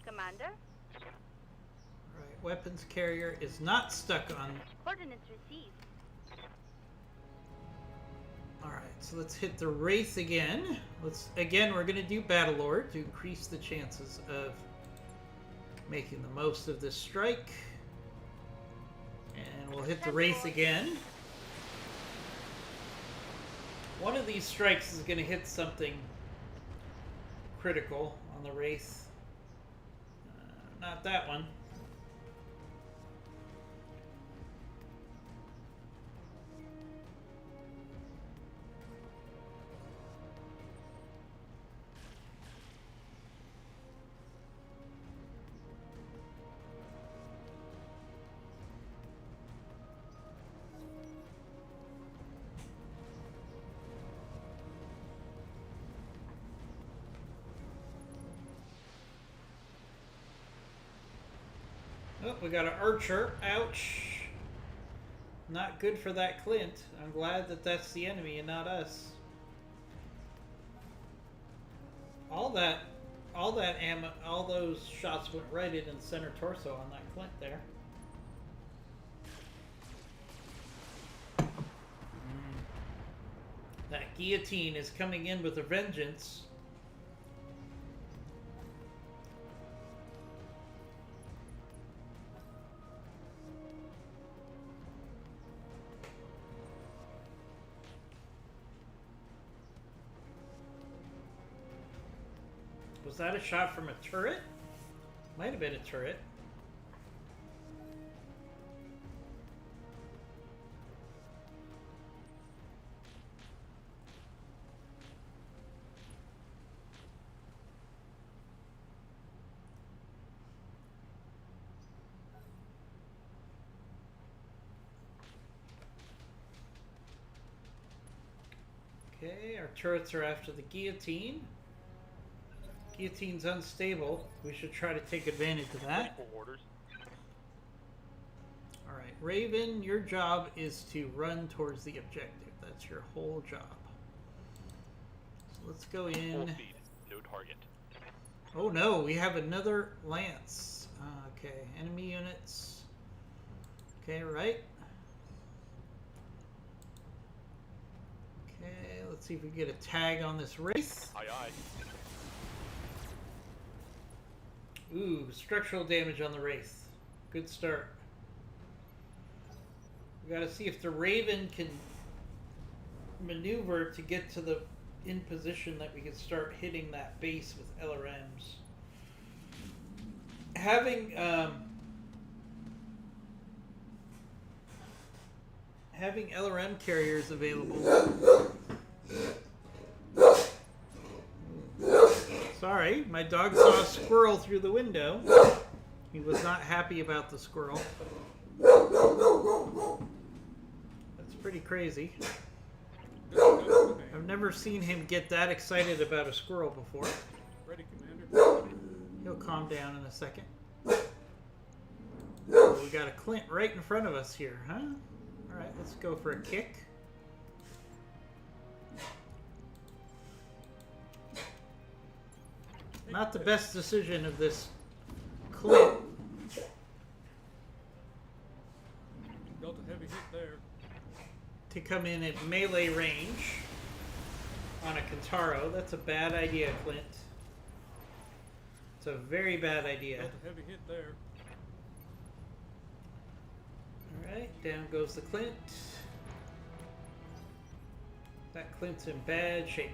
Commander, Alright, weapons carrier is not stuck on. coordinates received. Alright, so let's hit the Wraith again. We're gonna do Battle Lord to increase the chances of making the most of this strike. And we'll hit the Wraith again. One of these strikes is gonna hit something critical on the Wraith. Not that one. Oh, we got an archer. Ouch. Not good for that Clint. I'm glad that that's the enemy and not us. All that ammo, all those shots went right in the center torso on that Clint there. That guillotine is coming in with a vengeance. Was that a shot from a turret? Might have been a turret. Okay, our turrets are after the guillotine. Guillotine's unstable. We should try to take advantage of that. Orders. Alright, Raven, your job is to run towards the objective. That's your whole job. So let's go Full in. speed. No target. Oh no, we have another lance. Okay, enemy units. Okay, right. Okay, let's see if we get a tag on this Wraith. Aye, aye. Ooh, structural damage on the Wraith. Good start. We gotta see if the Raven can maneuver to get to the in position that we can start hitting that base with LRMs. Having LRM carriers available. Sorry, my dog saw a squirrel through the window. He was not happy about the squirrel. That's pretty crazy. I've never seen him get that excited about a squirrel before. Ready, Commander. He'll calm down in a second. Oh, we got a Clint right in front of us here, huh? Alright, let's go for a kick. Not the best decision of this Clint. Dealt a heavy hit there. To come in at melee range on a Kintaro. That's a bad idea, Clint. It's a very bad idea. Dealt a heavy hit there. Alright, down goes the Clint. That Clint's in bad shape.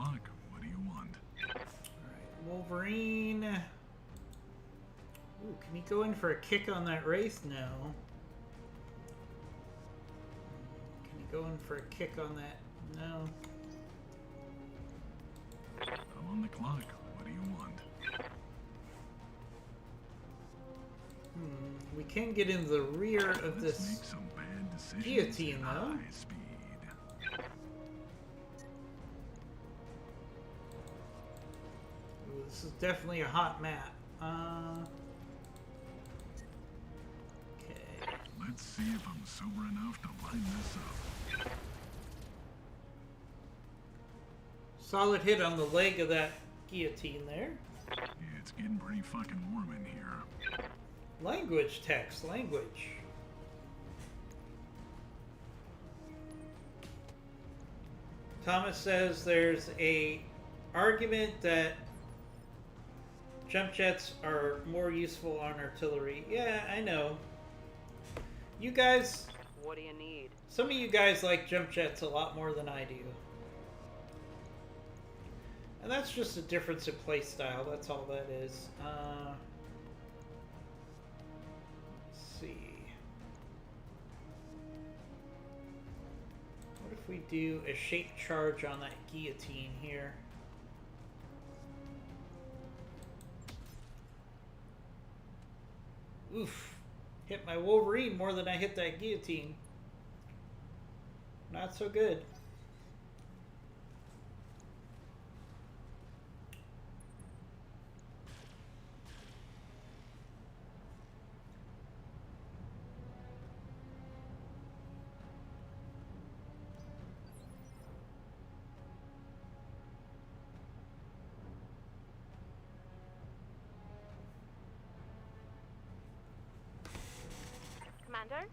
clock. What do you want? Alright, Wolverine. Ooh, can he go in for a kick on that Wraith? No. Can he go in for a kick on that? No. I'm on the clock. What do you want? We can get in the rear of Let's this make some bad decisions guillotine, in though. high speed. Ooh, this is definitely a hot map. Okay. Let's see if I'm sober enough to line this up. Solid hit on the leg of that guillotine there. It's getting pretty fucking warm in here. Language text, language. Thomas says there's a argument that jump jets are more useful on artillery. Yeah, I know. You guys, What do you need? some of you guys like jump jets a lot more than I do. And that's just a difference in play style, that's all that is. Let's see. What if we do a shape charge on that guillotine here? Oof. Hit my Wolverine more than I hit that guillotine. Not so good. Commander?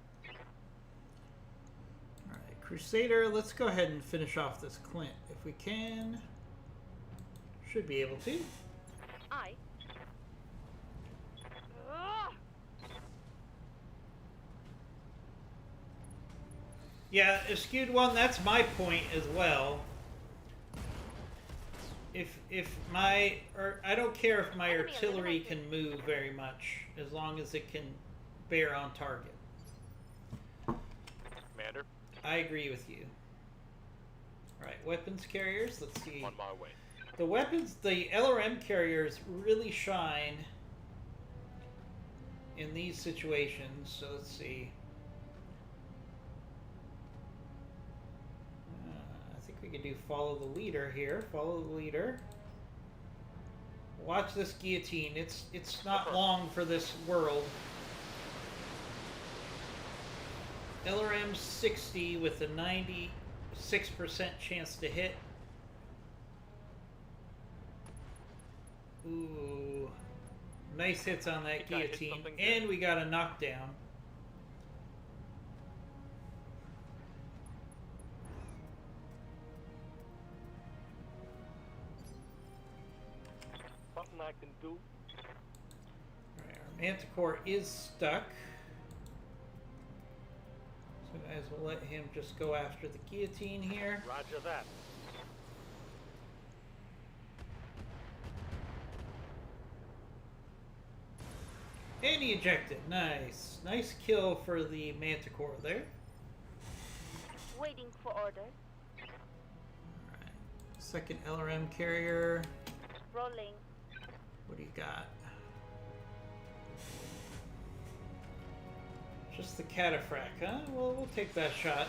Alright, Crusader, let's go ahead and finish off this Clint if we can. Should be able to. Aye. Ugh. Yeah, a skewed one, that's my point as well. If my, or I don't care if my Enemy artillery eliminated. can move very much, as long as it can bear on target. Commander, I agree with you. Alright, weapons carriers, let's see. on my way. The weapons, the LRM carriers really shine in these situations, so let's see. I think we can do follow the leader here. Follow the leader. Watch this guillotine. It's not long for this world. LRM 60 with a 96% chance to hit. Ooh. Nice hits on that Think I hit guillotine. something good. And we got a knockdown. Something I can do. Alright, our Manticore is stuck. So guys, we'll let him just go after the guillotine here. Roger that. And he ejected. Nice. Nice kill for the Manticore there. Waiting for orders. Alright. Second LRM carrier. Rolling. What do you got? Just the cataphract, huh? Well, we'll take that shot.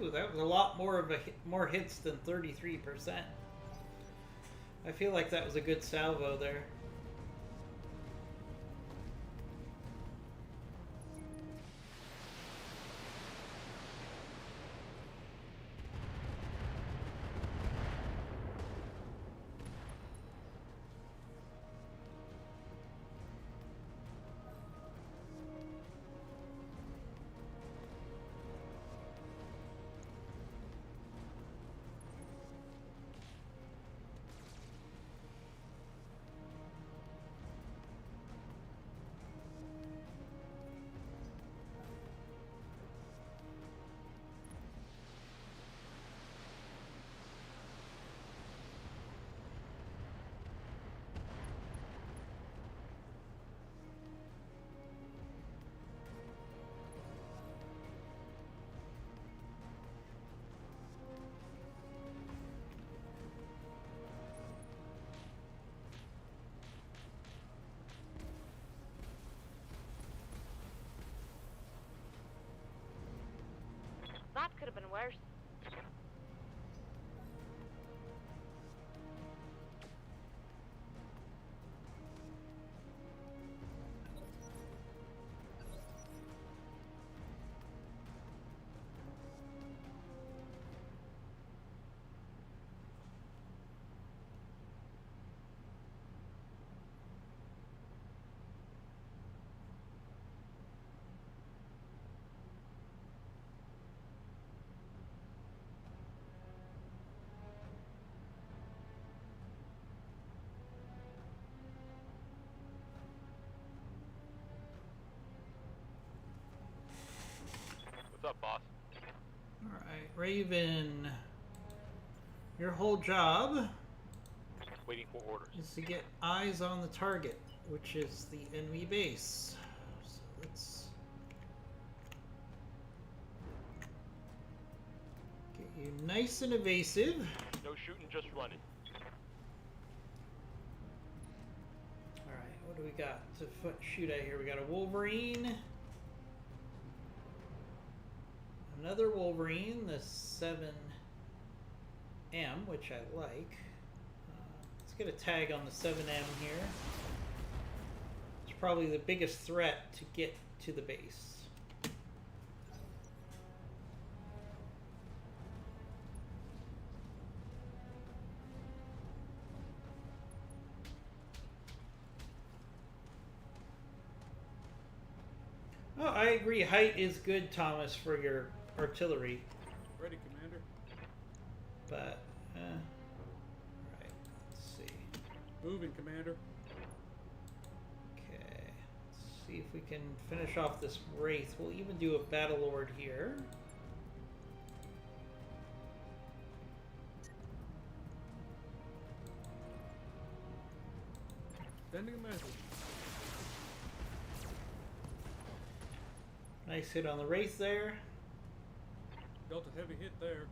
Ooh, that was a lot more of a more hits than 33%. I feel like that was a good salvo there. That could have been worse. What's up, boss? Alright, Raven. Your whole job Waiting for orders. is to get eyes on the target, which is the enemy base. So let's get you nice and evasive. No shooting, just running. Alright, what do we got to shoot at here? We got a Wolverine. Another Wolverine, the 7M, which I like. Let's get a tag on the 7M here. It's probably the biggest threat to get to the base. Oh, I agree. Height is good, Thomas, for your artillery. Ready, Commander. But, right, let's see. Moving, Commander. Okay, let's see if we can finish off this Wraith. We'll even do a Battle Lord here. Sending a message. Nice hit on the Wraith there. Dealt a heavy hit there.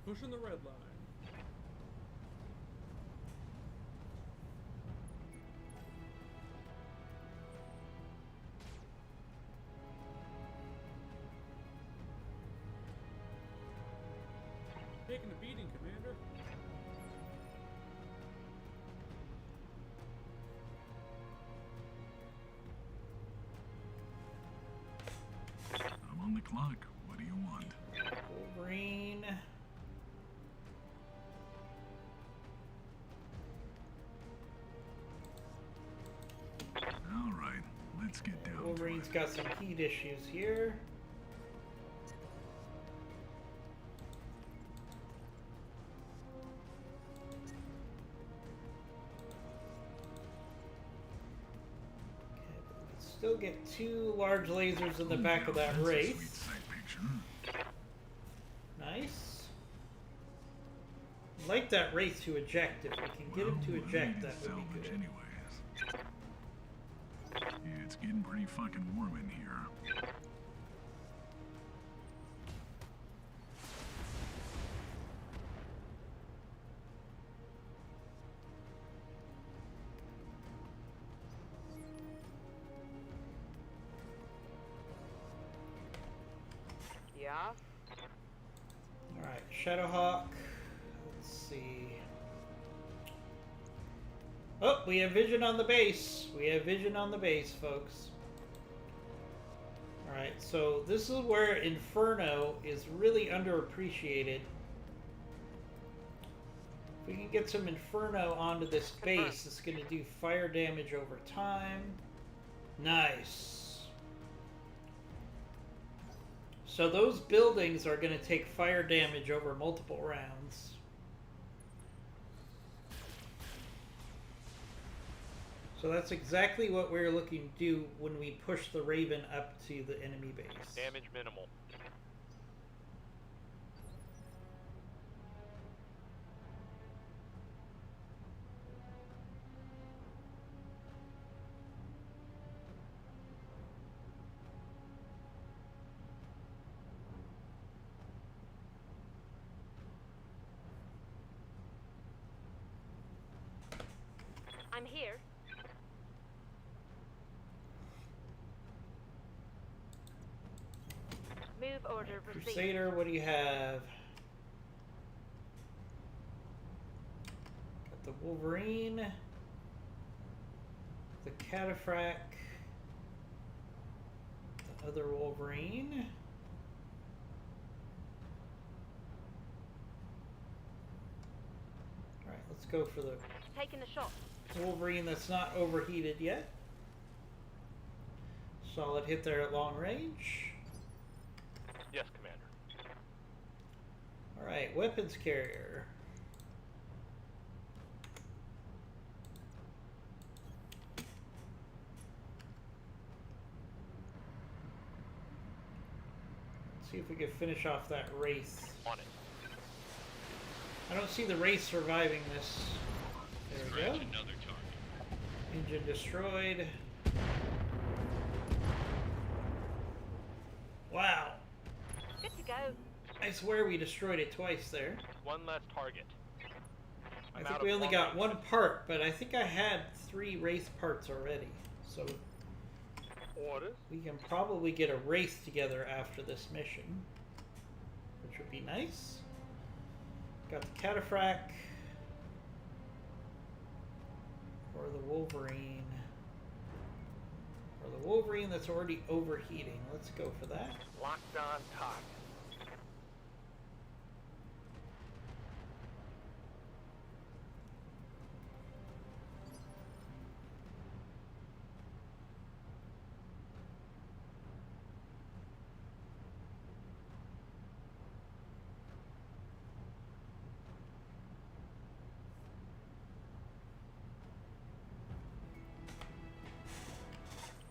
Pushing the red line. Taking a beating, Commander. I'm on the clock. What do you want? Wolverine. All right, let's get down Wolverine's to it. got some heat issues here. Okay, but we can still get two large lasers in the back of that That's a sweet Wraith. sight picture. Nice. I'd like that Wraith to eject. If we can get him to Well, I eject, need that to would be salvage good. anyways. Yeah, it's getting pretty fucking warm in here. Yeah? Alright, Shadowhawk. Let's see. Oh, we have vision on the base. We have vision on the base, folks. Alright, so this is where Inferno is really underappreciated. If we can get some Inferno onto this base, it's going to do fire damage over time. Nice. So those buildings are going to take fire damage over multiple rounds. So that's exactly what we're looking to do when we push the Raven up to the enemy base. Damage minimal. I'm here. Order received. Crusader, what do you have? Got the Wolverine, the Cataphract, the other Wolverine. Alright, let's go for the Taking a shot. Wolverine that's not overheated yet. Solid hit there at long range. Yes, Commander. Alright, weapons carrier. Let's see if we can finish off that Wraith. On it. I don't see the Wraith surviving this. There we go. Scratch another target. Engine destroyed. Wow. Good to go. I swear we destroyed it twice there. One less target. I I'm think out we of only long got range. one part, but I think I had 3 Wraith parts already. So Orders. we can probably get a Wraith together after this mission, which would be nice. Got the Cataphract. Or the Wolverine. Or the Wolverine that's already overheating. Let's go for that. Locked on target.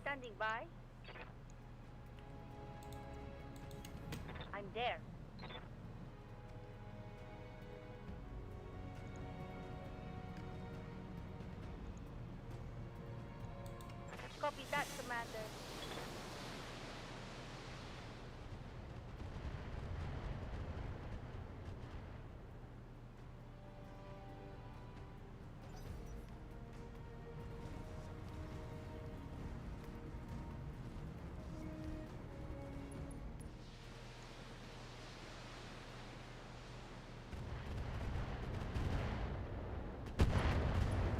Standing by. I'm there. Copy that, Commander.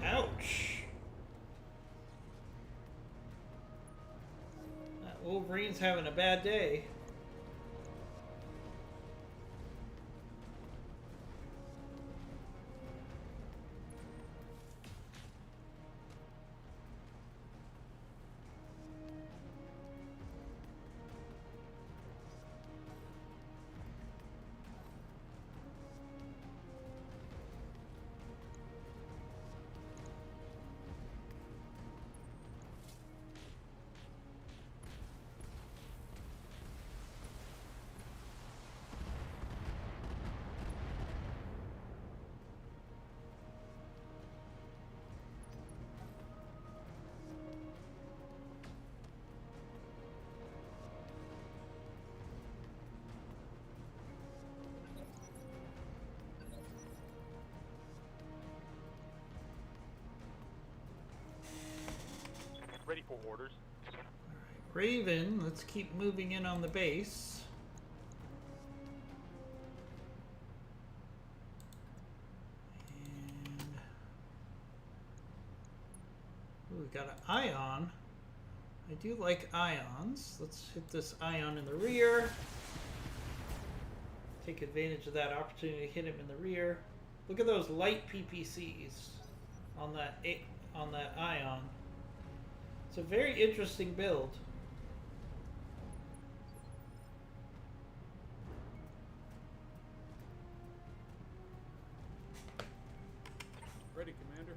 Ouch! That Wolverine's having a bad day. Ready for orders. Raven, let's keep moving in on the base. And ooh, we got an ion. I do like ions. Let's hit this ion in the rear. Take advantage of that opportunity to hit him in the rear. Look at those light PPCs on that ion. It's a very interesting build. Ready, Commander.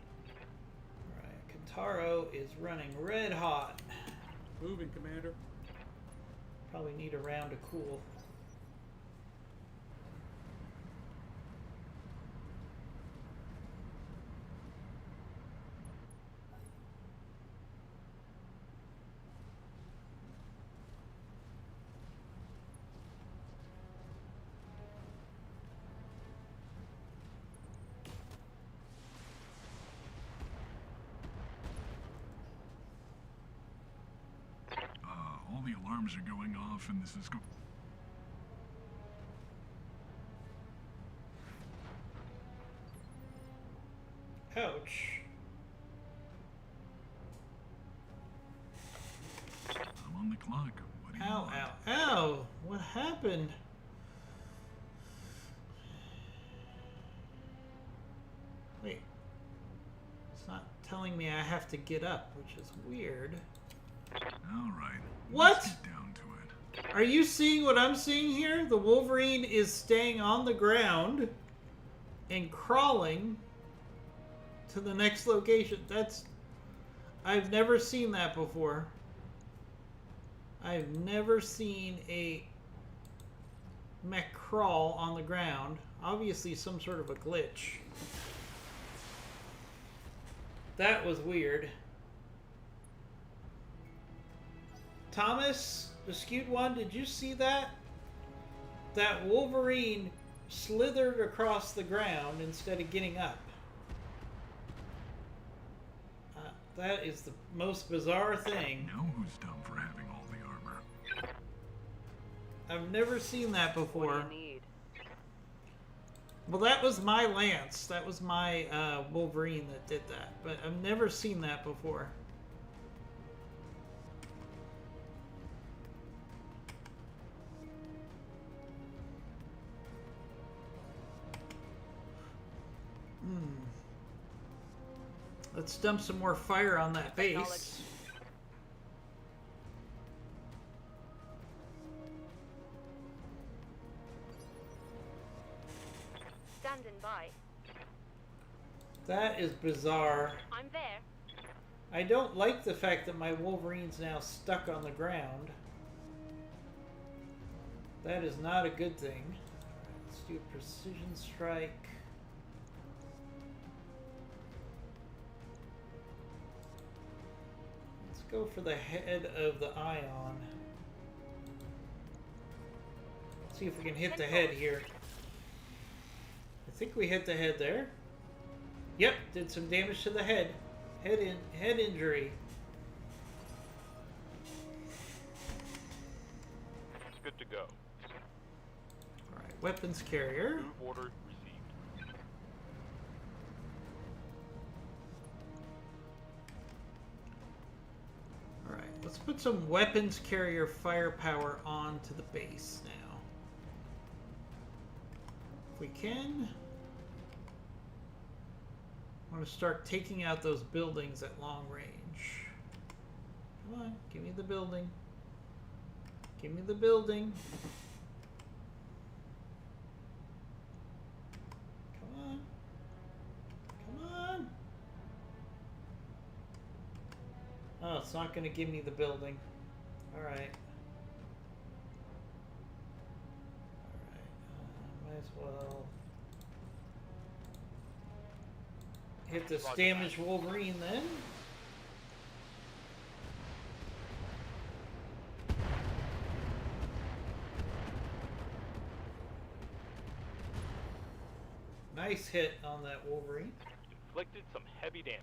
Alright, Kentaro is running red hot. Moving, Commander. Probably need a round to cool. All the alarms are going off, and this is o'clock. What do you Ow, want? ow, ow! What happened? Wait. It's not telling me I have to get up, which is weird. All right. What? Let's get down to it. Are you seeing what I'm seeing here? The Wolverine is staying on the ground and crawling to the next location. I've never seen that before. I've never seen a mech crawl on the ground. Obviously some sort of a glitch. That was weird. Thomas, the skewed one, did you see that? That Wolverine slithered across the ground instead of getting up. That is the most bizarre thing. Now who's dumb for having all the armor? I've never seen that before. What do you need? Well, that was my Lance. That was my Wolverine that did that. But I've never seen that before. Let's dump some more fire on that base. Standing by. That is bizarre. I'm there. I don't like the fact that my Wolverine's now stuck on the ground. That is not a good thing. Let's do a precision strike. Let's go for the head of the ion. See if we can hit the head here. I think we hit the head there. Yep, did some damage to the head. Head injury. It's good to go. Alright, weapons carrier. Move order received. Alright, let's put some weapons carrier firepower onto the base now. If we can. I want to start taking out those buildings at long range. Come on, give me the building. Give me the building. Come on. Come on. Oh, it's not going to give me the building. Alright. Alright. Might as well hit this damaged Wolverine then. Nice hit on that Wolverine. Inflicted some heavy damage.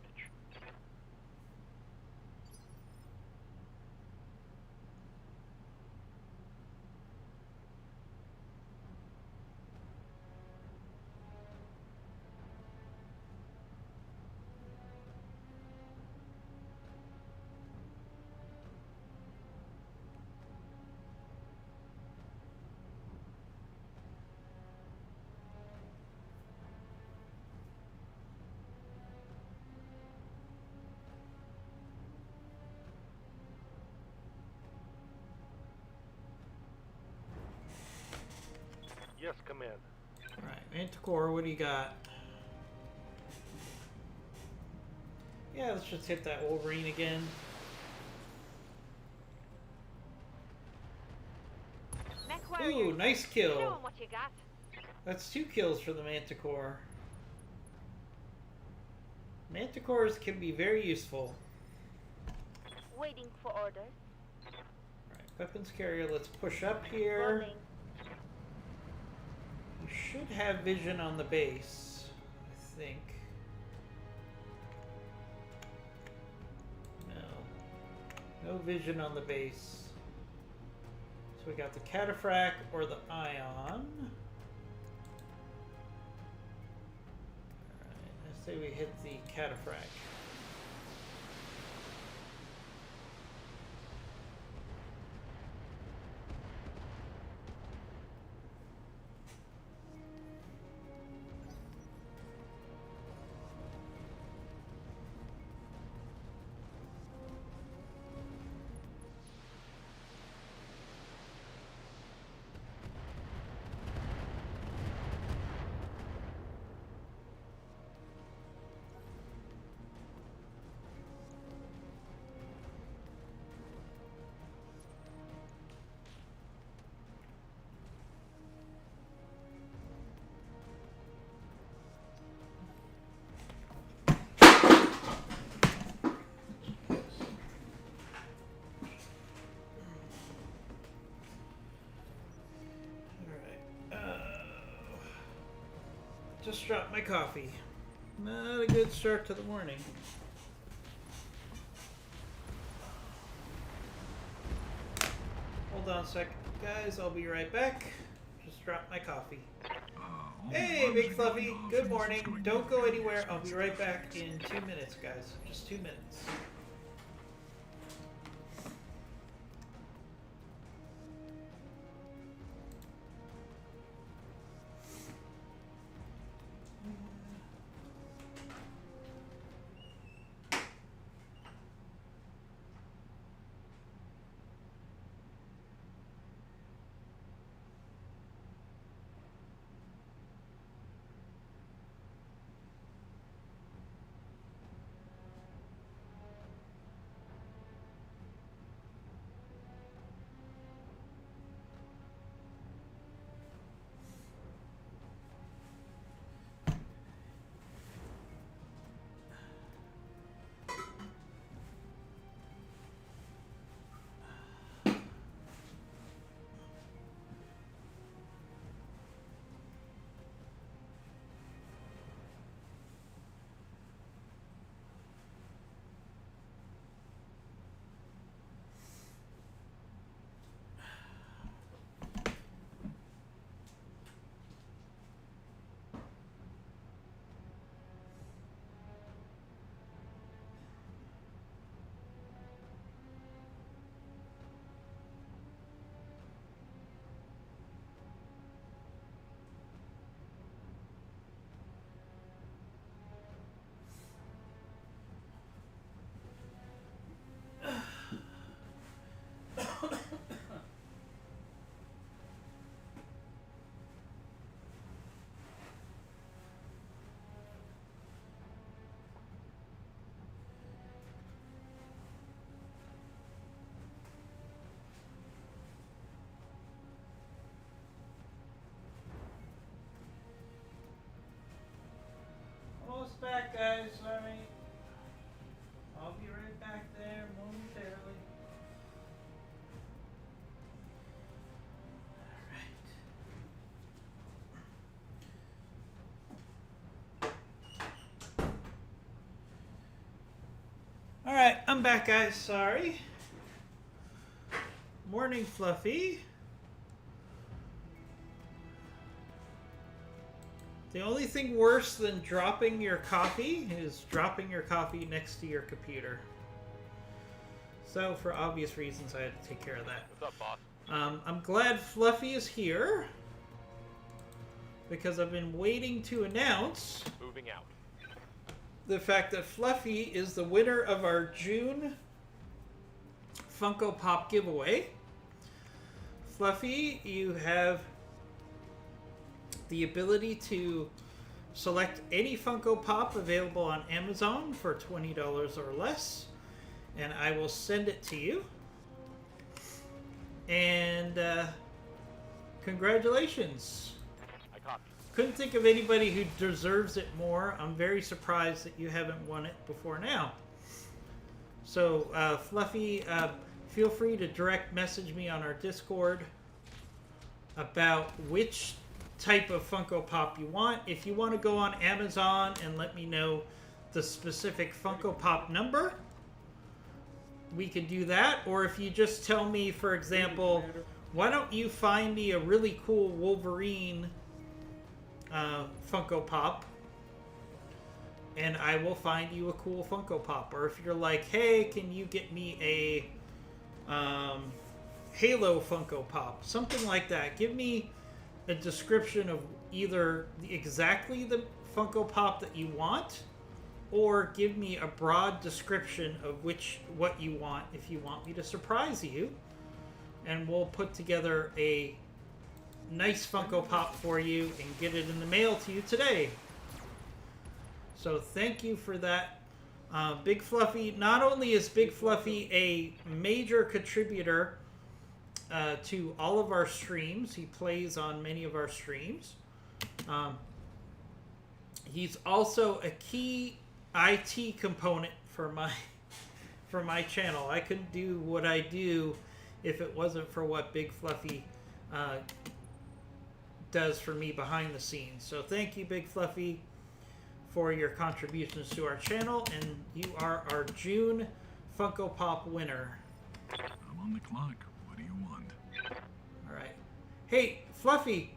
Yes, Commander. Alright, Manticore, what do you got? Yeah, let's just hit that Wolverine again. Mech warrior. Ooh, nice Show kill. 'em what you got. That's 2 kills for the Manticore. Manticores can be very useful. Waiting for orders. Alright, weapons carrier, let's push up here. Rolling. You should have vision on the base, I think. No. No vision on the base. So we got the Cataphract or the Ion. Alright, I say we hit the Cataphract. Just dropped my coffee. Not a good start to the morning. Hold on a second, guys. I'll be right back. Just dropped my coffee. Hey, Big Fluffy. Good morning. Don't go anywhere. I'll be right back in 2 minutes, guys. Just 2 minutes. Almost back, guys. Sorry. I'll be right back there momentarily. Alright, I'm back, guys. Sorry. Morning, Fluffy. The only thing worse than dropping your coffee is dropping your coffee next to your computer. So, for obvious reasons, I had to take care of that. What's up, boss? I'm glad Fluffy is here, because I've been waiting to announce Moving out. the fact that Fluffy is the winner of our June Funko Pop giveaway. Fluffy, you have the ability to select any Funko Pop available on Amazon for $20 or less, and I will send it to you. And congratulations. I copy. Couldn't think of anybody who deserves it more. I'm very surprised that you haven't won it before now. So, Fluffy, feel free to direct message me on our Discord about which type of Funko Pop you want. If you want to go on Amazon and let me know the specific Funko Pop number, we can do that. Or if you just tell me, for example, why don't you find me a really cool Wolverine Funko Pop, and I will find you a cool Funko Pop. Or if you're like, hey, can you get me a Halo Funko Pop, something like that. Give me a description of either exactly the Funko Pop that you want, or give me a broad description of what you want if you want me to surprise you, and we'll put together a nice Funko Pop for you and get it in the mail to you today. So thank you for that. Big Fluffy, not only is Big Fluffy a major contributor to all of our streams, he plays on many of our streams. He's also a key IT component for my channel. I couldn't do what I do if it wasn't for what Big Fluffy does for me behind the scenes. So thank you, Big Fluffy, for your contributions to our channel, and you are our June Funko Pop winner. I'm on the clock. What do you want? All right. Hey, Fluffy,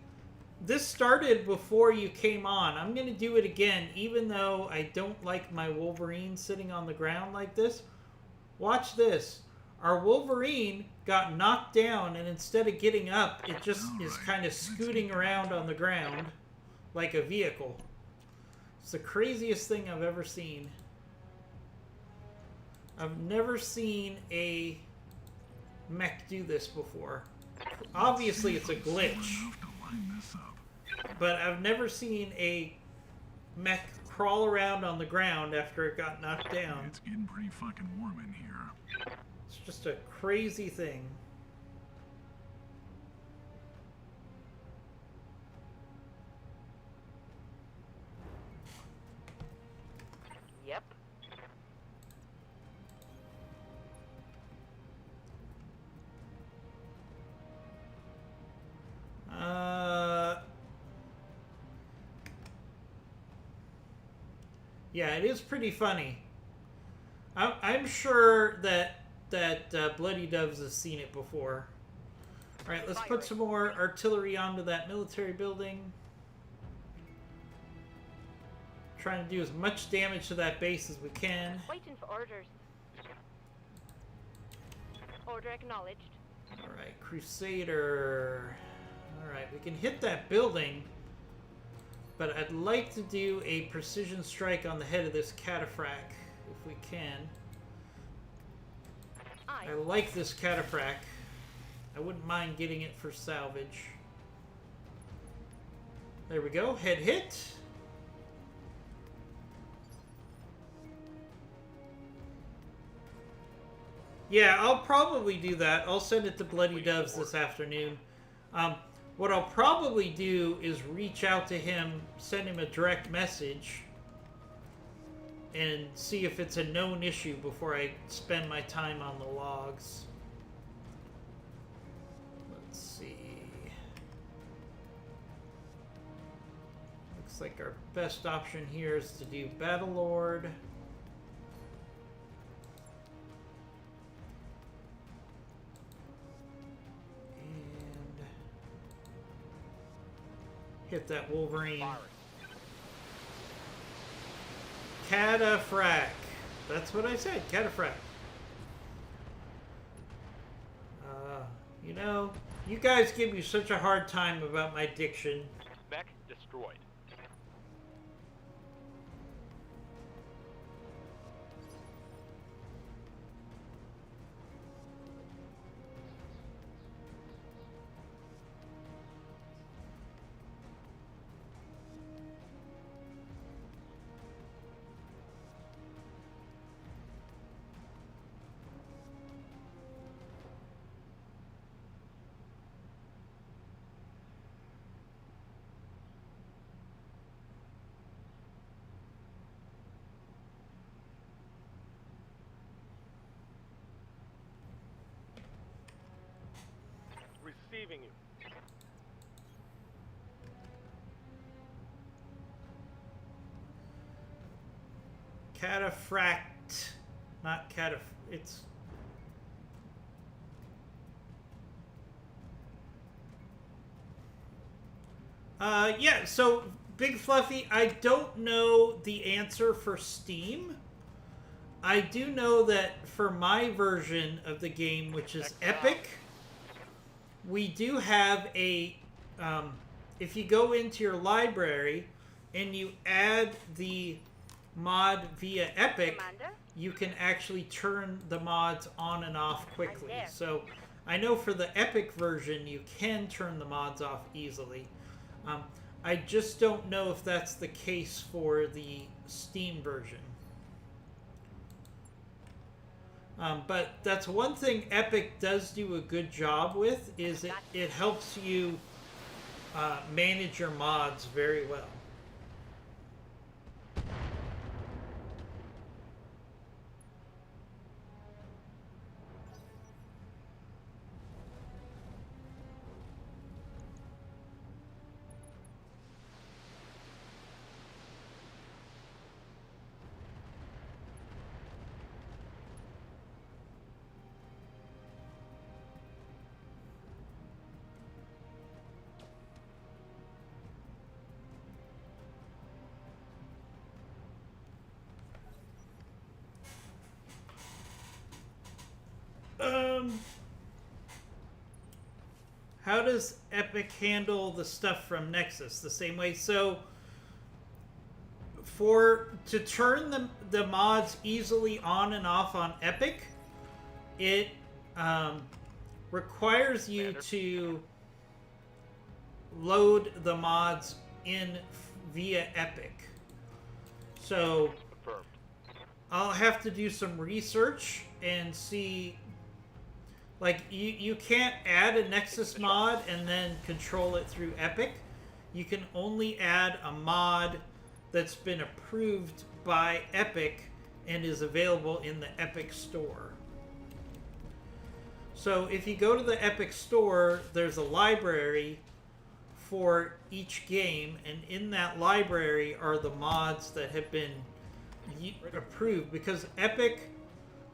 this started before you came on. I'm going to do it again, even though I don't like my Wolverine sitting on the ground like this. Watch this. Our Wolverine got knocked down, and instead of getting up, it just is kind of scooting around on the ground like a vehicle. It's the craziest thing I've ever seen. I've never seen a mech do this before. Obviously, it's a glitch. But I've never seen a mech crawl around on the ground after it got knocked down. It's getting pretty fucking warm in here. It's just a crazy thing. Yep. Yeah, it is pretty funny. I'm sure that Bloody Doves has seen it before. All right, let's put some more artillery onto that military building. Trying to do as much damage to that base as we can. Waiting for orders. Order acknowledged. All right, Crusader. All right, we can hit that building, but I'd like to do a precision strike on the head of this cataphract if we can. I like this cataphract. I wouldn't mind getting it for salvage. There we go. Head hit. Yeah, I'll probably do that. I'll send it to Bloody Doves this afternoon. What I'll probably do is reach out to him, send him a direct message, and see if it's a known issue before I spend my time on the logs. Let's see. Looks like our best option here is to do Battlelord. And hit that Wolverine. Cataphract. That's what I said, cataphract. You know, you guys give me such a hard time about my diction. Mech destroyed. Receiving you. Cataphract. Not it's... yeah, so, Big Fluffy, I don't know the answer for Steam. I do know that for my version of the game, which is Epic, we do have a... if you go into your library and you add the mod via Epic, Commander? you can actually turn the mods on and off quickly. So I know for the Epic version, you can turn the mods off easily. I just don't know if that's the case for the Steam version. But that's one thing Epic does do a good job with, is it helps you manage your mods very well. How does Epic handle the stuff from Nexus? The same way. So to turn the mods easily on and off on Epic, it requires you to load the mods in via Epic. So Confirmed. I'll have to do some research and see. Like, you can't add a Nexus mod and then control it through Epic. You can only add a mod that's been approved by Epic and is available in the Epic Store. So if you go to the Epic Store, there's a library for each game, and in that library are the mods that have been approved, because Epic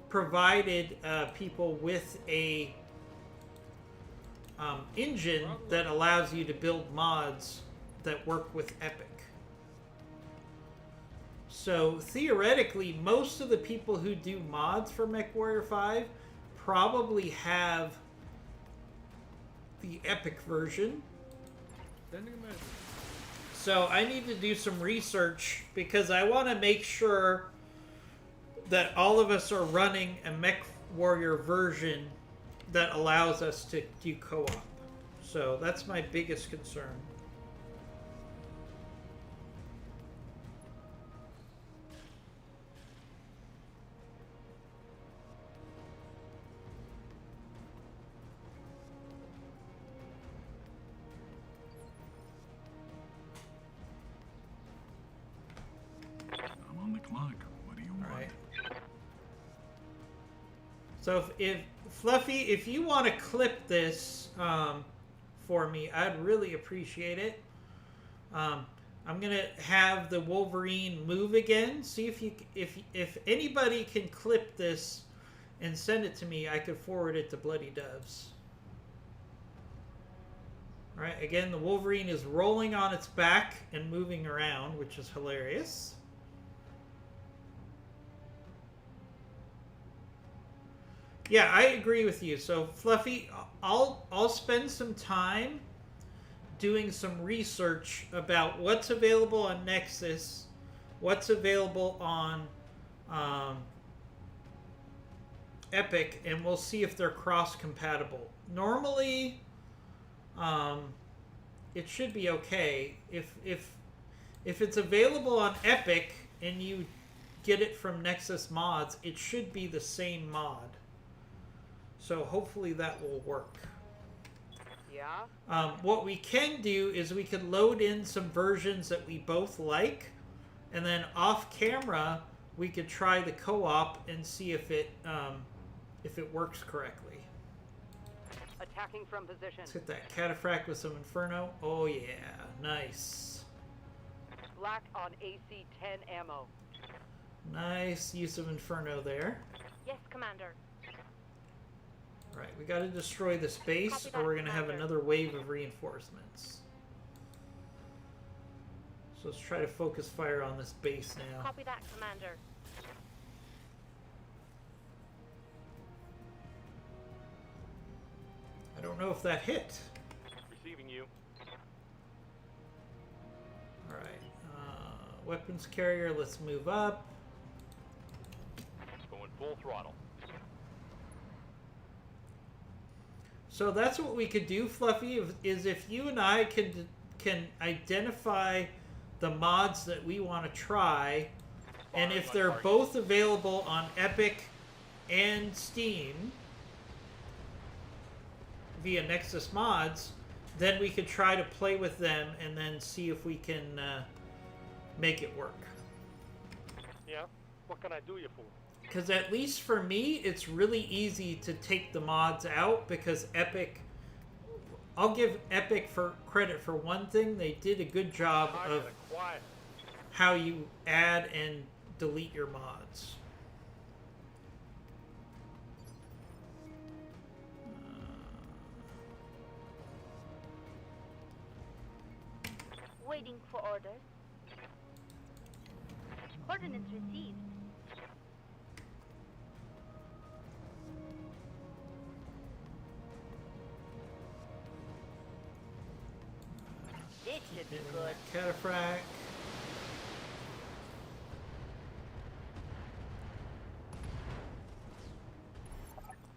provided people with a engine that allows you to build mods that work with Epic. So theoretically, most of the people who do mods for MechWarrior 5 probably have the Epic version. Sending a message. So I need to do some research because I want to make sure that all of us are running a MechWarrior version that allows us to do co-op. So that's my biggest concern. I'm on the clock. What do you want? Right. So if Fluffy, if you want to clip this for me, I'd really appreciate it. I'm gonna have the Wolverine move again. See if anybody can clip this and send it to me, I could forward it to Bloody Doves. All right. Again, the Wolverine is rolling on its back and moving around, which is hilarious. Yeah, I agree with you. So, Fluffy, I'll spend some time doing some research about what's available on Nexus, what's available on Epic, and we'll see if they're cross-compatible. Normally, it should be okay. If it's available on Epic and you get it from Nexus Mods, it should be the same mod. So hopefully that will work. Yeah. What we can do is we can load in some versions that we both like, and then off camera we could try the co-op and see if it works correctly. Attacking from position. Let's hit that cataphract with some Inferno. Oh yeah, nice. Black on AC-10 ammo. Nice use of Inferno there. Yes, Commander. Right, we got to destroy this base, Copy or that, we're going to have Commander. another wave of reinforcements. So let's try to focus fire on this base now. Copy that, Commander. I don't know if that hit. Receiving you. All right, weapons carrier. Let's move up. Going full throttle. So that's what we could do, Fluffy. Is if you and I can identify the mods that we want to try, and if they're both available on Epic and Steam via Nexus Mods, then we could try to play with them and then see if we can make it work. Yeah? What can I do you for? Because at least for me, it's really easy to take the mods out because Epic... I'll give Epic for credit for one thing. They did a good job of how you add and delete your mods. Waiting for orders. Coordinates received. should be Hitting good. that cataphract.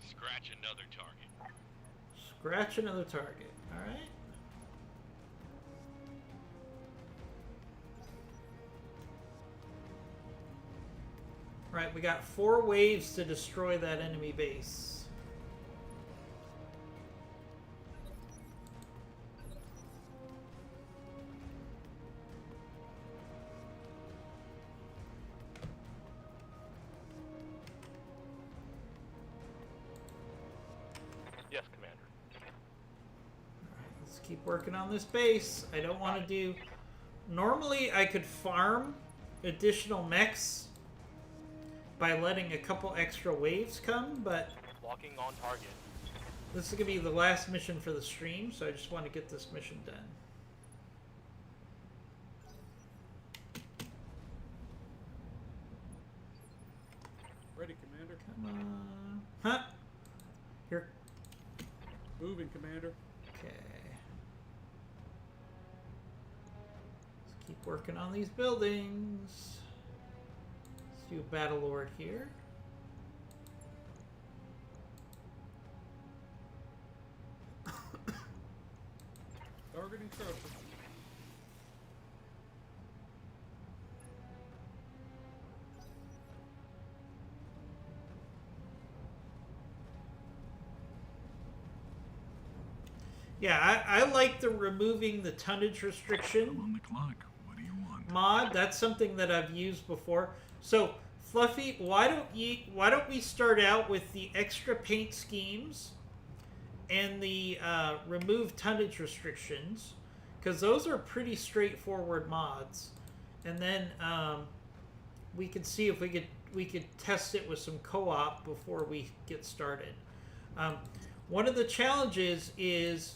Scratch another target. Scratch another target. Alright. Right, we got 4 waves to destroy that enemy base. Yes, Commander. Alright, let's keep working on this base. I don't want to do... Normally, I could farm additional mechs by letting a couple extra waves come, but Locking on target. this is going to be the last mission for the stream, so I just want to get this mission done. Ready, Commander. Come on. Huh? Here. Moving, Commander. Okay. Let's keep working on these buildings. Let's do a Battle Lord here. Targeting Crusher. Yeah, I like the removing the tonnage restriction I'm on the clock. What do you want? mod. That's something that I've used before. So, Fluffy, why don't we start out with the extra paint schemes and the remove tonnage restrictions, because those are pretty straightforward mods, and then we could see if we could test it with some co-op before we get started. One of the challenges is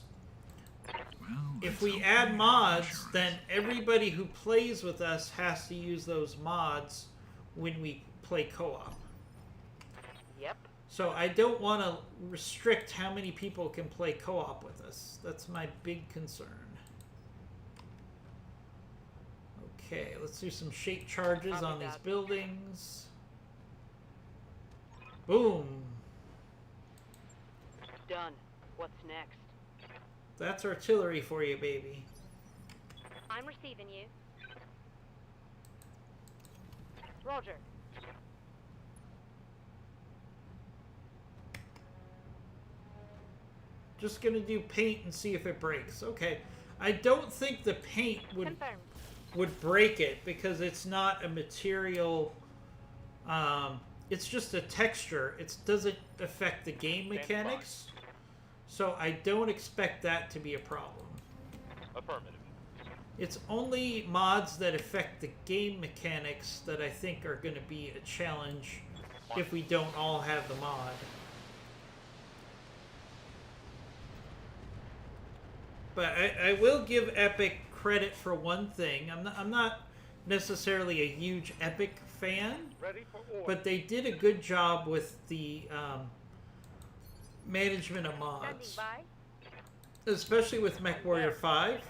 Well, if let's we hope add we mods, insurance. then everybody who plays with us has to use those mods when we play co-op. Yep. So I don't want to restrict how many people can play co-op with us. That's my big concern. Okay, let's do some shape charges Copy on these that. buildings. Boom. Done. What's next? That's artillery for you, baby. I'm receiving you. Roger. Just gonna do paint and see if it breaks. Okay. I don't think the paint Confirmed. would break it because it's not a material. It's just a texture. It doesn't affect the game mechanics. So I don't expect that to be a problem. Affirmative. It's only mods that affect the game mechanics that I think are going to be a challenge if we don't all have the mod. But I will give Epic credit for one thing. I'm not necessarily a huge Epic fan, Ready for order. but they did a good job with the management of Standing mods. by. Especially with MechWarrior 5.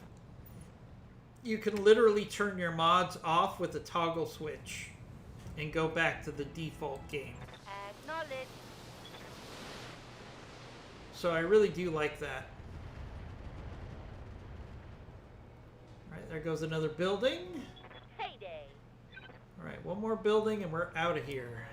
You can literally turn your mods off with a toggle switch and go back to the default game. Acknowledge. So I really do like that. Alright, there goes another building. Heyday. Alright, one more building and we're out of here.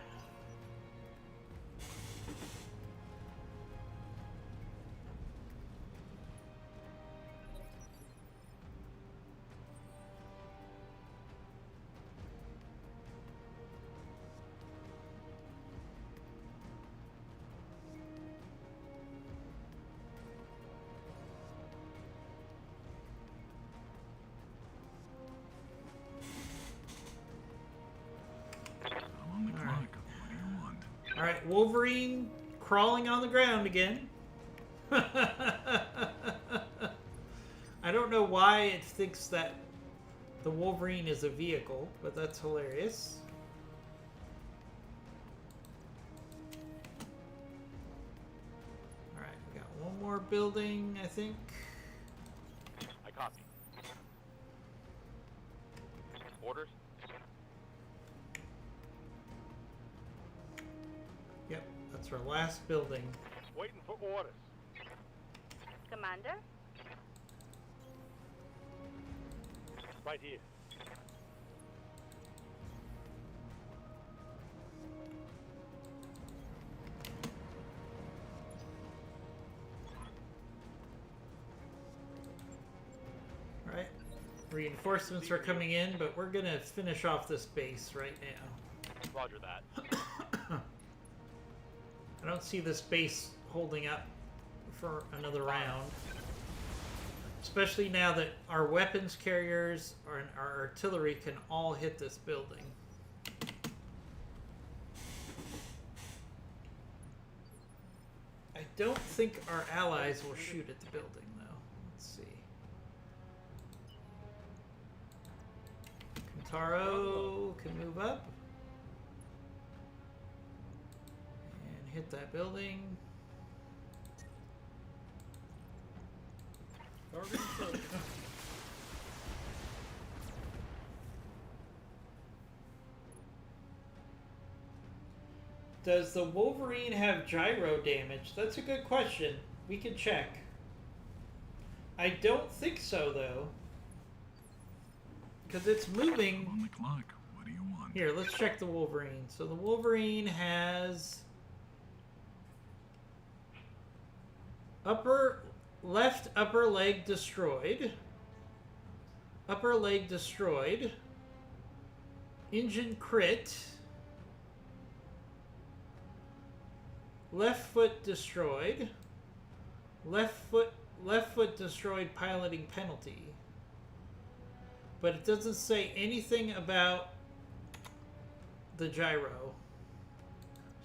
I'm on the clock. What do you want? Alright, Wolverine crawling on the ground again. I don't know why it thinks that the Wolverine is a vehicle, but that's hilarious. Alright, we got one more building, I think. I copy. Orders? Yep, that's our last building. Waiting for orders. Commander? Right here. Alright. Reinforcements are coming in, but we're gonna finish off this base right now. Roger that. I don't see this base holding up for another round. Especially now that our weapons carriers and our artillery can all hit this building. I don't think our allies will shoot at the building, though. Let's see. Kentaro can move up and hit that building. Targeting circle. Does the Wolverine have gyro damage? That's a good question. We can check. I don't think so, though. Because it's moving. On the clock. What do you want? Here, let's check the Wolverine. So the Wolverine has left upper leg destroyed. Upper leg destroyed. Engine crit. Left foot destroyed. Left foot destroyed, piloting penalty. But it doesn't say anything about the gyro.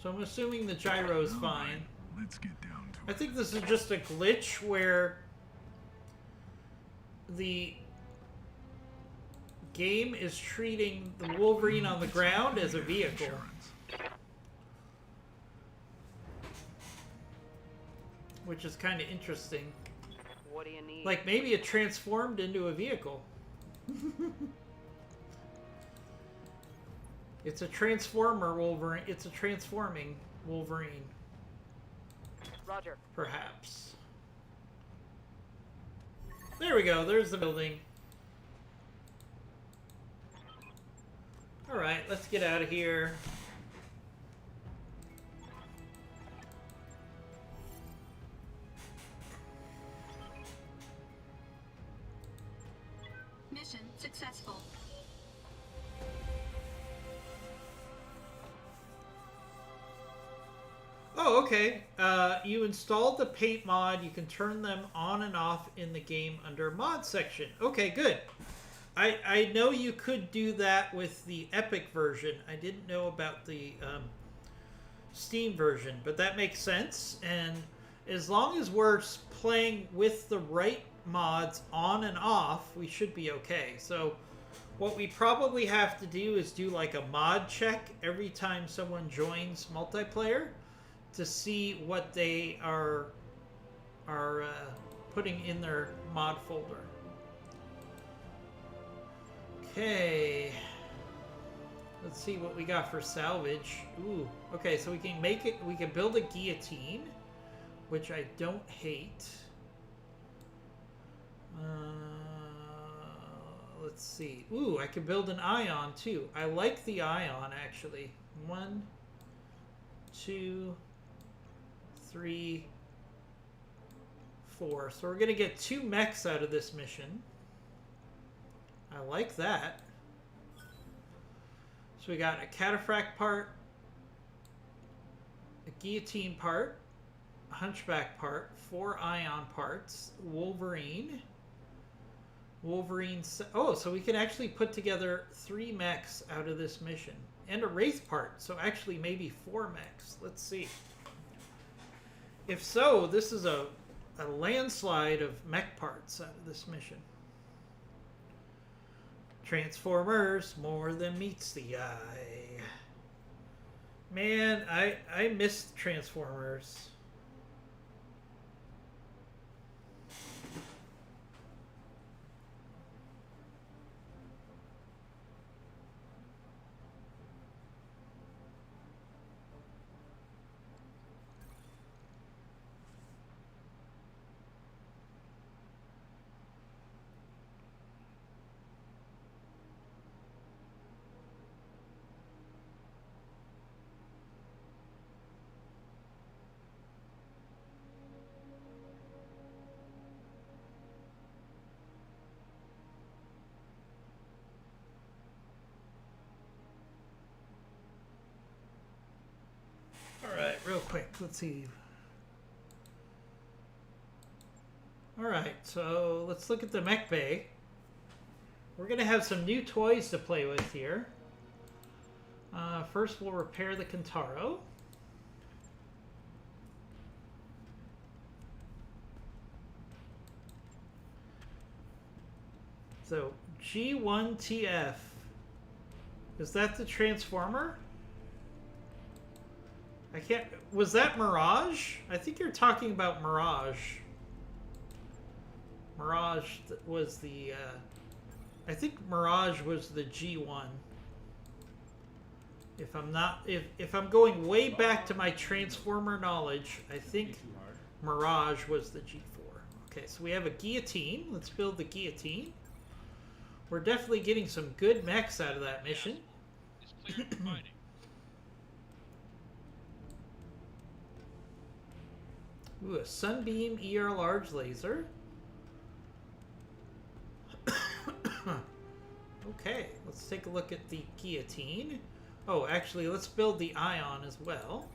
So I'm assuming the gyro is fine. Let's get down to I it. think this is just a glitch where the game is treating the Wolverine on the ground as a vehicle. Insurance. Which is kind of interesting. What do you need? Like, maybe it transformed into a vehicle. It's a transformer Wolverine. It's a transforming Wolverine. Roger. Perhaps. There we go. There's the building. Alright, let's get out of here. Mission successful. Oh, okay. You installed the paint mod. You can turn them on and off in the game under mod section. Okay, good. I know you could do that with the Epic version. I didn't know about the Steam version, but that makes sense. And as long as we're playing with the right mods on and off, we should be okay. So what we probably have to do is do like a mod check every time someone joins multiplayer to see what they are putting in their mod folder. Okay, let's see what we got for salvage. Ooh, okay, so we can make it. We can build a guillotine, which I don't hate. Let's see. Ooh, I can build an ion too. I like the ion actually. 1, 2, 3, 4. So we're gonna get 2 mechs out of this mission. I like that. So we got a cataphract part, a guillotine part, a hunchback part, 4 ion parts, Wolverine. Oh, so we can actually put together 3 mechs out of this mission. And a wraith part, so actually maybe 4 mechs. Let's see. If so, this is a landslide of mech parts out of this mission. Transformers, more than meets the eye. Man, I missed Transformers. quick. Let's see. Alright, so let's look at the mech bay. We're going to have some new toys to play with here. First, we'll repair the Kentaro. So, G1TF. Is that the Transformer? I can't... Was that Mirage? I think you're talking about Mirage. Mirage was the... I think Mirage was the G1. If I'm not... If I'm going way back to my Transformer knowledge, I think Mirage was the G4. Okay, so we have a guillotine. Let's build the guillotine. We're definitely getting some good mechs out of that mission. It's cleared for fighting. Ooh, a Sunbeam ER large laser. Okay, let's take a look at the guillotine. Oh, actually, let's build the Ion as well.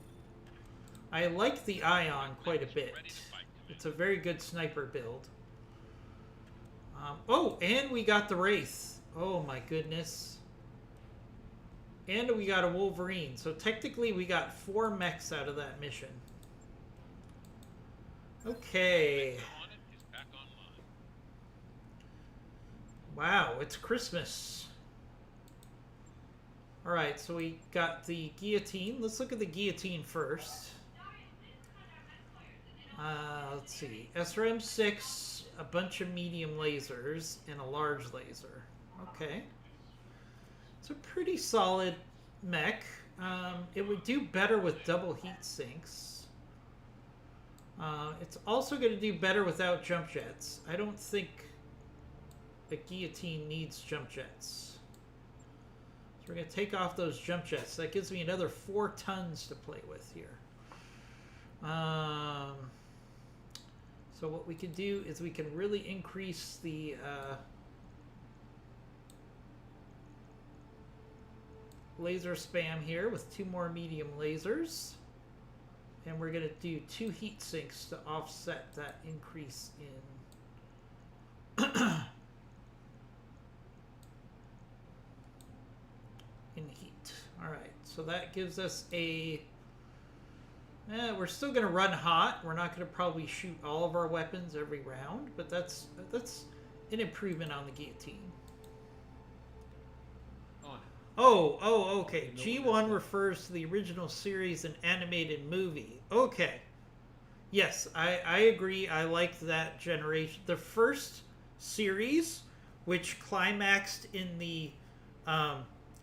I like the Ion quite a bit. It's a very good sniper build. Oh, and we got the Wraith. Oh my goodness. And we got a Wolverine. So technically we got 4 mechs out of that mission. Okay. Wow, it's Christmas. Alright, so we got the guillotine. Let's look at the guillotine first. Let's see. SRM-6, a bunch of medium lasers, and a large laser. Okay. It's a pretty solid mech. It would do better with double heat sinks. It's also going to do better without jump jets. I don't think the guillotine needs jump jets. So we're going to take off those jump jets. That gives me another 4 tons to play with here. So what we can do is we can really increase the laser spam here with 2 more medium lasers. And we're going to do 2 heat sinks to offset that increase in in heat. Alright, so that gives us a... we're still going to run hot. We're not going to probably shoot all of our weapons every round, but that's an improvement on the guillotine. Oh, okay. G1 refers to the original series and animated movie. Okay. Yes, I agree. I liked that generation. The first series, which climaxed in the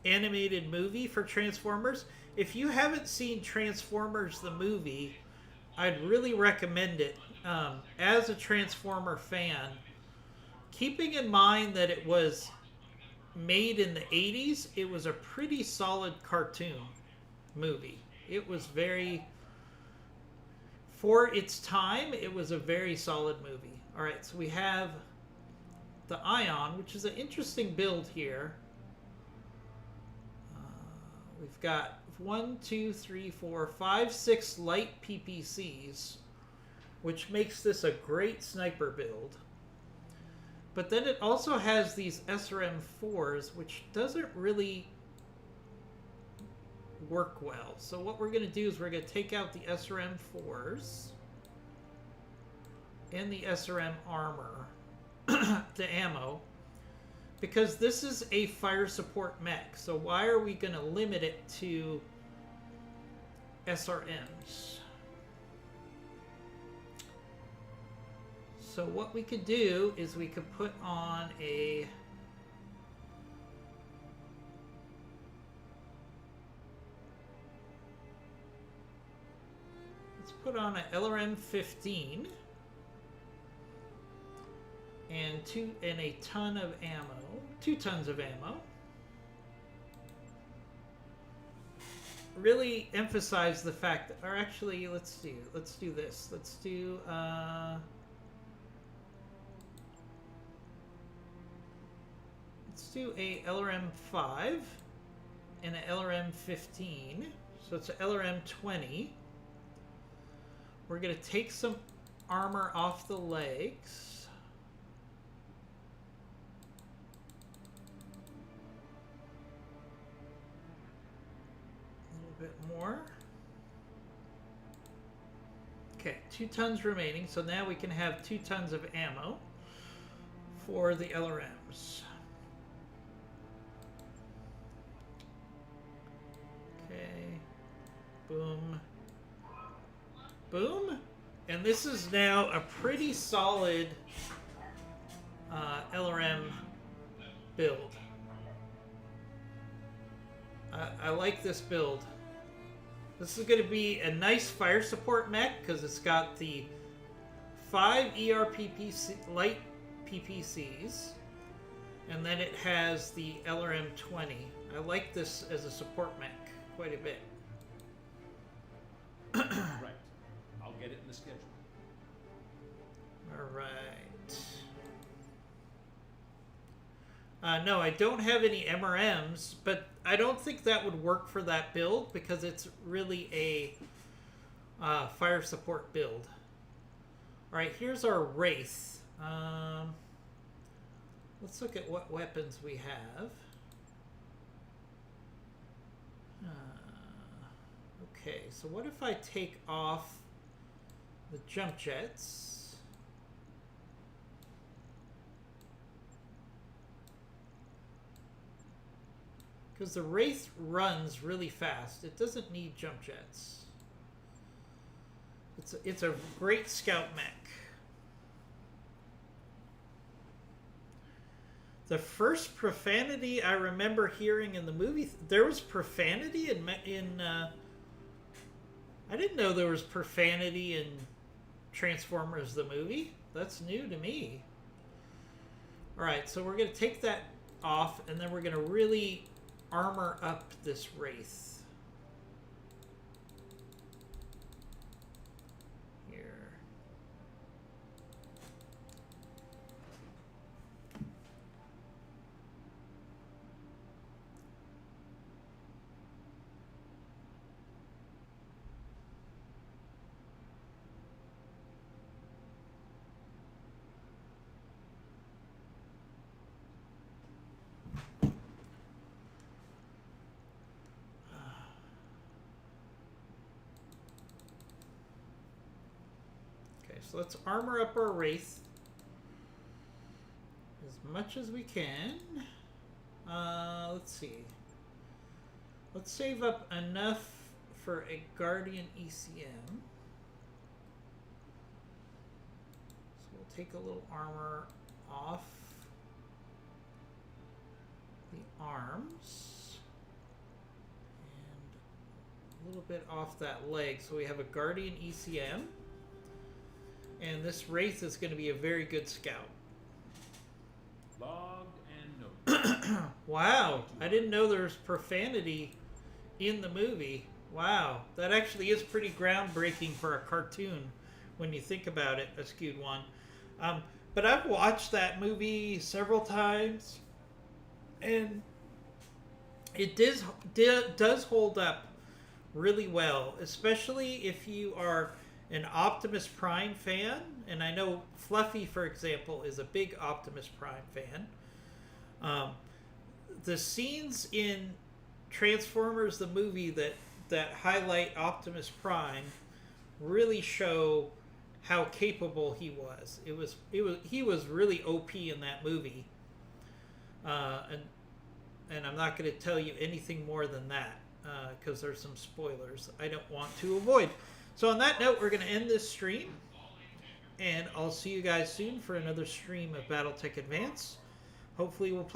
animated movie for Transformers. If you haven't seen Transformers the movie, I'd really recommend it. As a Transformer fan, keeping in mind that it was made in the 80s, it was a pretty solid cartoon movie. It was very... For its time, it was a very solid movie. Alright, so we have the Ion, which is an interesting build here. We've got 1, 2, 3, 4, 5, 6 light PPCs, which makes this a great sniper build. But then it also has these SRM-4s, which doesn't really work well. So what we're going to do is we're going to take out the SRM-4s and the SRM armor, the ammo, because this is a fire support mech. So why are we going to limit it to SRMs? So what we could do is we could put on a... Let's put on an LRM-15 and a ton of ammo, 2 tons of ammo. Really emphasize the fact that, or actually, let's do this. Let's do a LRM-5 and an LRM-15. So it's an LRM-20. We're going to take some armor off the legs. A little bit more. Okay, 2 tons remaining, so now we can have 2 tons of ammo for the LRMs. Okay, boom, boom, and this is now a pretty solid LRM build. I like this build. This is going to be a nice fire support mech because it's got the 5 ERPPC light PPCs, and then it has the LRM-20. I like this as a support mech quite a bit. Right. I'll get it in the schedule. All right. No, I don't have any MRMs, but I don't think that would work for that build because it's really a fire support build. All right, here's our Wraith. Let's look at what weapons we have. Okay, so what if I take off the jump jets? Because the Wraith runs really fast. It doesn't need jump jets. It's a great scout mech. The first profanity I remember hearing in the movie, there was profanity in I didn't know there was profanity in Transformers the movie. That's new to me. Alright, so we're going to take that off, and then we're going to really armor up this Wraith. Here. So let's armor up our Wraith as much as we can. Let's see. Let's save up enough for a Guardian ECM. So we'll take a little armor off the arms and a little bit off that leg. So we have a Guardian ECM. And this Wraith is going to be a very good scout. Logged and noted. Wow, I didn't know there was profanity in the movie. Wow, that actually is pretty groundbreaking for a cartoon when you think about it, A Skewed One. But I've watched that movie several times, and it does hold up really well, especially if you are an Optimus Prime fan, and I know Fluffy, for example, is a big Optimus Prime fan. The scenes in Transformers the movie that highlight Optimus Prime really show how capable he was. He was really OP in that movie, and I'm not going to tell you anything more than that because there's some spoilers I don't want to avoid. So on that note, we're going to end this stream, and I'll see you guys soon for another stream of BattleTech Advance. Hopefully we'll play